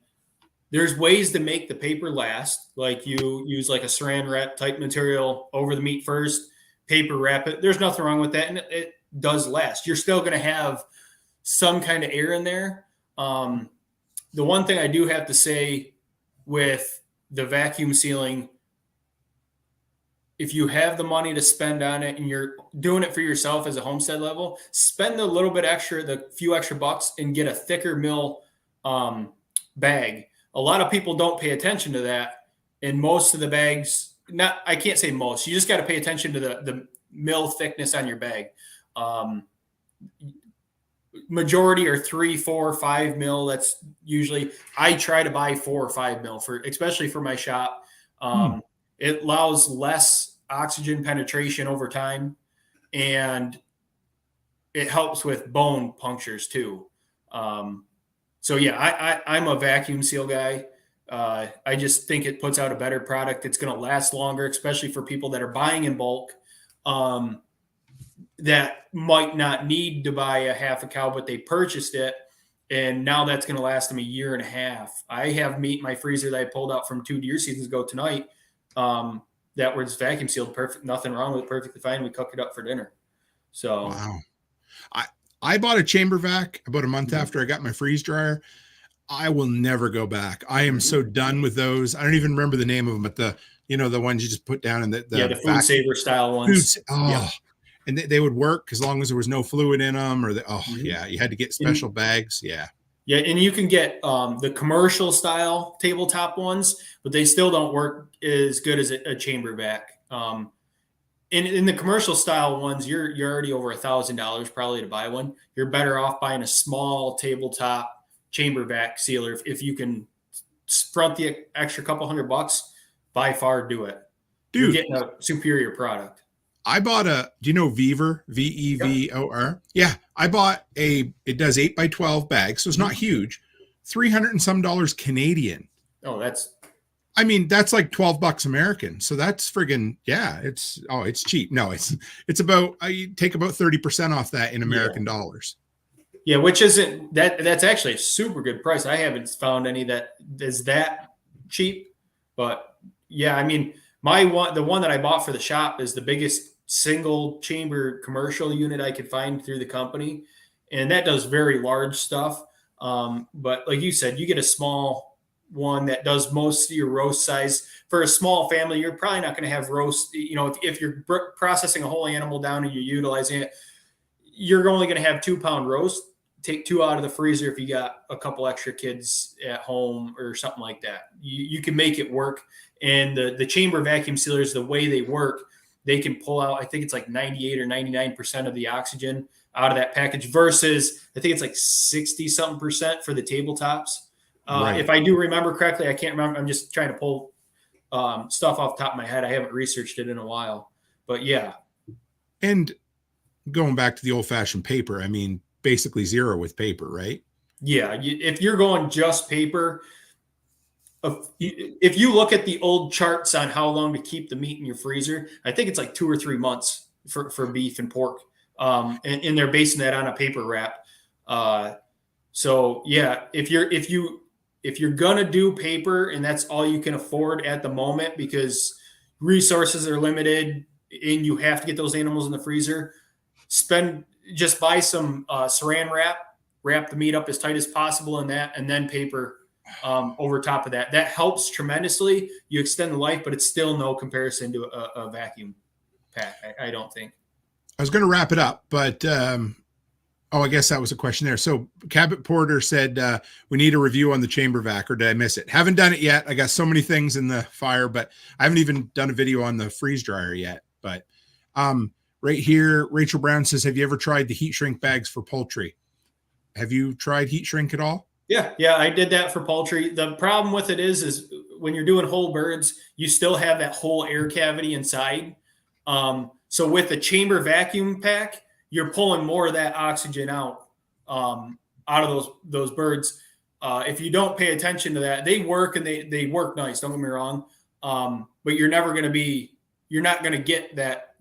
there's ways to make the paper last. Like you use like a saran wrap type material over the meat first, paper wrap it. There's nothing wrong with that. And it does last. You're still going to have some kind of air in there. The one thing I do have to say with the vacuum sealing, if you have the money to spend on it and you're doing it for yourself as a homestead level, spend a little bit extra, the few extra bucks, and get a thicker mill bag. A lot of people don't pay attention to that. And most of the bags, I can't say most, you just got to pay attention to the mill thickness on your bag. Majority are 3, 4, 5 mil. That's usually, I try to buy 4 or 5 mil especially for my shop. It allows less oxygen penetration over time, and it helps with bone punctures too. So yeah, I'm a vacuum seal guy. I just think it puts out a better product. It's going to last longer, especially for people that are buying in bulk, that might not need to buy a half a cow, but they purchased it. And now that's going to last them a year and a half. I have meat in my freezer that I pulled out from 2 deer seasons ago tonight. That was vacuum sealed, perfect, nothing wrong with it, perfectly fine. We cooked it up for dinner. So wow. I bought a chamber vac about a month after I got my freeze dryer. I will never go back. I am so done with those. I don't even remember the name of them, but the ones you just put down in the food saver style ones. And they would work as long as there was no fluid in them, or you had to get special bags. Yeah. Yeah, and you can get the commercial style tabletop ones, but they still don't work as good as a chamber vac. In the commercial style ones, you're already over $1,000 probably to buy one. You're better off buying a small tabletop chamber vac sealer. If you can front the extra couple $100, by far do it. Dude, you're getting a superior product. I bought do you know Vevor, Vevor? Yeah. I bought it does 8x12 bags. So it's not huge, $300 and some Canadian. Oh, that's like $12 American. So that's friggin', it's cheap. No, it's about, I take about 30% off that in American dollars. Yeah. Which isn't that's actually a super good price. I haven't found any that is that cheap, but yeah, the one that I bought for the shop is the biggest single chamber commercial unit I could find through the company. And that does very large stuff. But like you said, you get a small one that does most of your roast size. For a small family, you're probably not going to have roast. If you're processing a whole animal down and you're utilizing it, you're only going to have 2-pound roast. Take 2 out of the freezer if you got a couple extra kids at home or something like that. You can make it work. And the chamber vacuum sealers, the way they work, they can pull out, I think it's like 98 or 99% of the oxygen out of that package versus I think it's like 60-something% for the tabletops. Right. If I do remember correctly, I can't remember. I'm just trying to pull stuff off the top of my head. I haven't researched it in a while, but yeah. And going back to the old fashioned paper, basically zero with paper, right? Yeah. If you're going just paper, if you look at the old charts on how long to keep the meat in your freezer, I think it's like 2 or 3 months for beef and pork. And they're basing that on a paper wrap. So yeah, if if you're going to do paper and that's all you can afford at the moment because resources are limited and you have to get those animals in the freezer, just buy some saran wrap the meat up as tight as possible in that, and then paper over top of that. That helps tremendously. You extend the life, but it's still no comparison to a vacuum pack, I don't think. I was going to wrap it up, but I guess that was a question there. So Cabot Porter said we need a review on the chamber vac, or did I miss it? Haven't done it yet. I got so many things in the fire, but I haven't even done a video on the freeze dryer yet. But right here, Rachel Brown says, have you ever tried the heat shrink bags for poultry? Have you tried heat shrink at all? Yeah, I did that for poultry. The problem with it is when you're doing whole birds, you still have that whole air cavity inside. So with the chamber vacuum pack, you're pulling more of that oxygen out of those birds. If you don't pay attention to that, they work and they work nice. Don't get me wrong, but you're not going to get that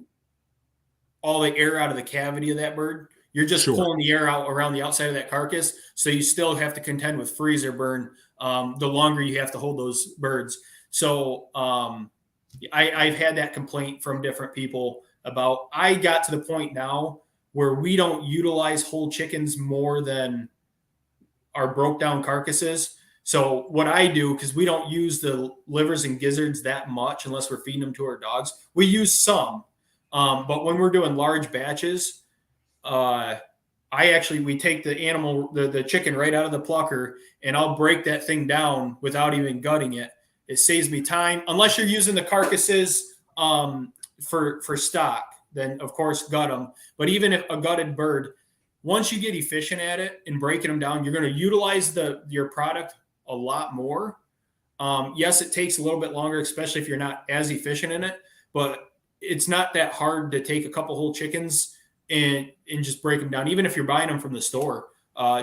all the air out of the cavity of that bird. You're just pulling the air out around the outside of that carcass. So you still have to contend with freezer burn the longer you have to hold those birds. So I've had that complaint from different people about. I got to the point now where we don't utilize whole chickens more than our broke down carcasses. So what I do, because we don't use the livers and gizzards that much unless we're feeding them to our dogs, we use some. But when we're doing large batches, we take the animal, the chicken right out of the plucker, and I'll break that thing down without even gutting it. It saves me time, unless you're using the carcasses for stock. Then of course gut them. But even if a gutted bird, once you get efficient at it and breaking them down, you're going to utilize your product a lot more. Yes, it takes a little bit longer, especially if you're not as efficient in it. But it's not that hard to take a couple whole chickens and just break them down. Even if you're buying them from the store,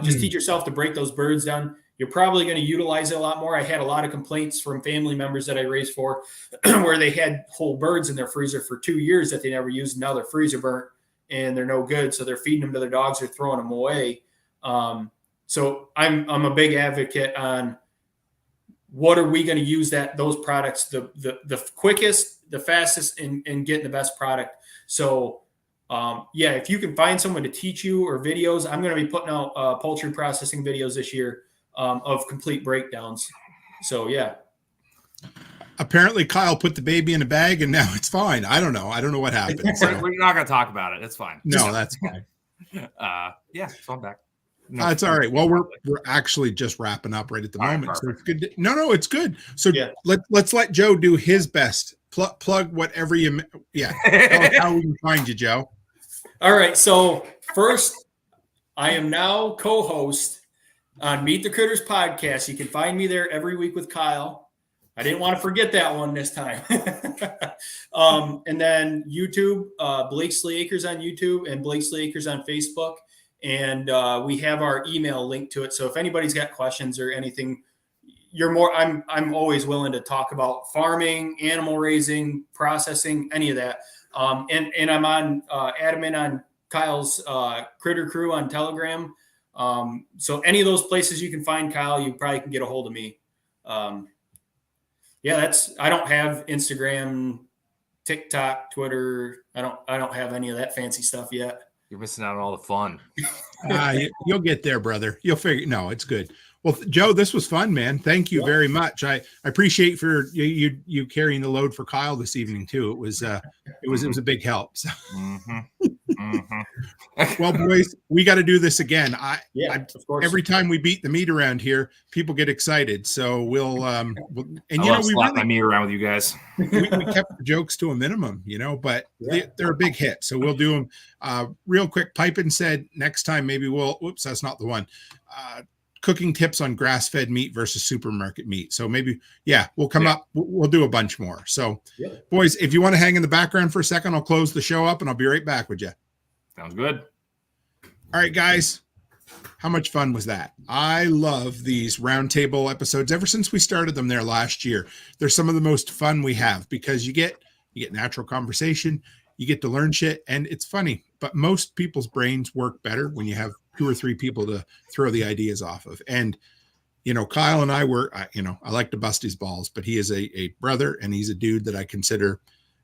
just teach yourself to break those birds down. You're probably going to utilize it a lot more. I had a lot of complaints from family members that I raised for where they had whole birds in their freezer for 2 years that they never used. Now they're freezer burnt and they're no good. So they're feeding them to their dogs or throwing them away. So I'm a big advocate on what are we going to use those products the quickest, the fastest, and getting the best product. So if you can find someone to teach you or videos, I'm going to be putting out poultry processing videos this year of complete breakdowns. So yeah. Apparently Kyle put the baby in a bag and now it's fine. I don't know what happened. So. We're not going to talk about it. It's fine. No, that's fine. So I'm back. No, it's all right. Well, we're actually just wrapping up right at the moment. Right, so it's good. No, it's good. So let's let Joe do his best. Plug whatever you. Yeah. How we can find you, Joe. All right. So first, I am now co-host on Meet the Critters podcast. You can find me there every week with Kyle. I didn't want to forget that one this time. And then YouTube, Blakesleee Acres on YouTube and Blakesleee Acres on Facebook. And we have our email linked to it. So if anybody's got questions or anything, I'm always willing to talk about farming, animal raising, processing, any of that. And I'm on adamant on Kyle's Critter Crew on Telegram. So any of those places you can find Kyle, you probably can get a hold of me. I don't have Instagram, TikTok, Twitter. I don't have any of that fancy stuff yet. You're missing out on all the fun. You'll get there, brother. You'll figure. No, it's good. Well, Joe, this was fun, man. Thank you very much. I appreciate for you carrying the load for Kyle this evening too. It was a big help. So. Well, boys, we got to do this again. Of course. Every time we beat the meat around here, people get excited. So we slap my meat around with you guys. we kept the jokes to a minimum, but they're a big hit. So we'll do them real quick. Pipin said next time maybe that's not the one. Cooking tips on grass-fed meat versus supermarket meat. So maybe, we'll come up. We'll do a bunch more. So, boys, if you want to hang in the background for a second, I'll close the show up and I'll be right back with you. Sounds good. All right, guys. How much fun was that? I love these roundtable episodes. Ever since we started them there last year, they're some of the most fun we have because you get natural conversation, you get to learn shit, and it's funny. But most people's brains work better when you have 2 or 3 people to throw the ideas off of. And Kyel and I were, I like to bust his balls, but he is a brother, and he's a dude that I consider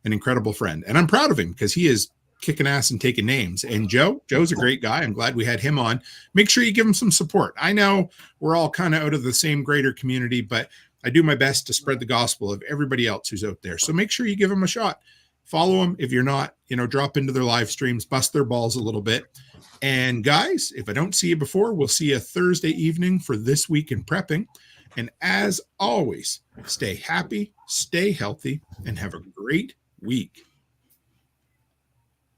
an incredible friend. And I'm proud of him because he is kicking ass and taking names. And Joe's a great guy. I'm glad we had him on. Make sure you give him some support. I know we're all kind of out of the same greater community, but I do my best to spread the gospel of everybody else who's out there. So make sure you give him a shot. Follow them. If you're not, drop into their live streams, bust their balls a little bit. And guys, if I don't see you before, we'll see you Thursday evening for This Week in Prepping. And as always, stay happy, stay healthy, and have a great week.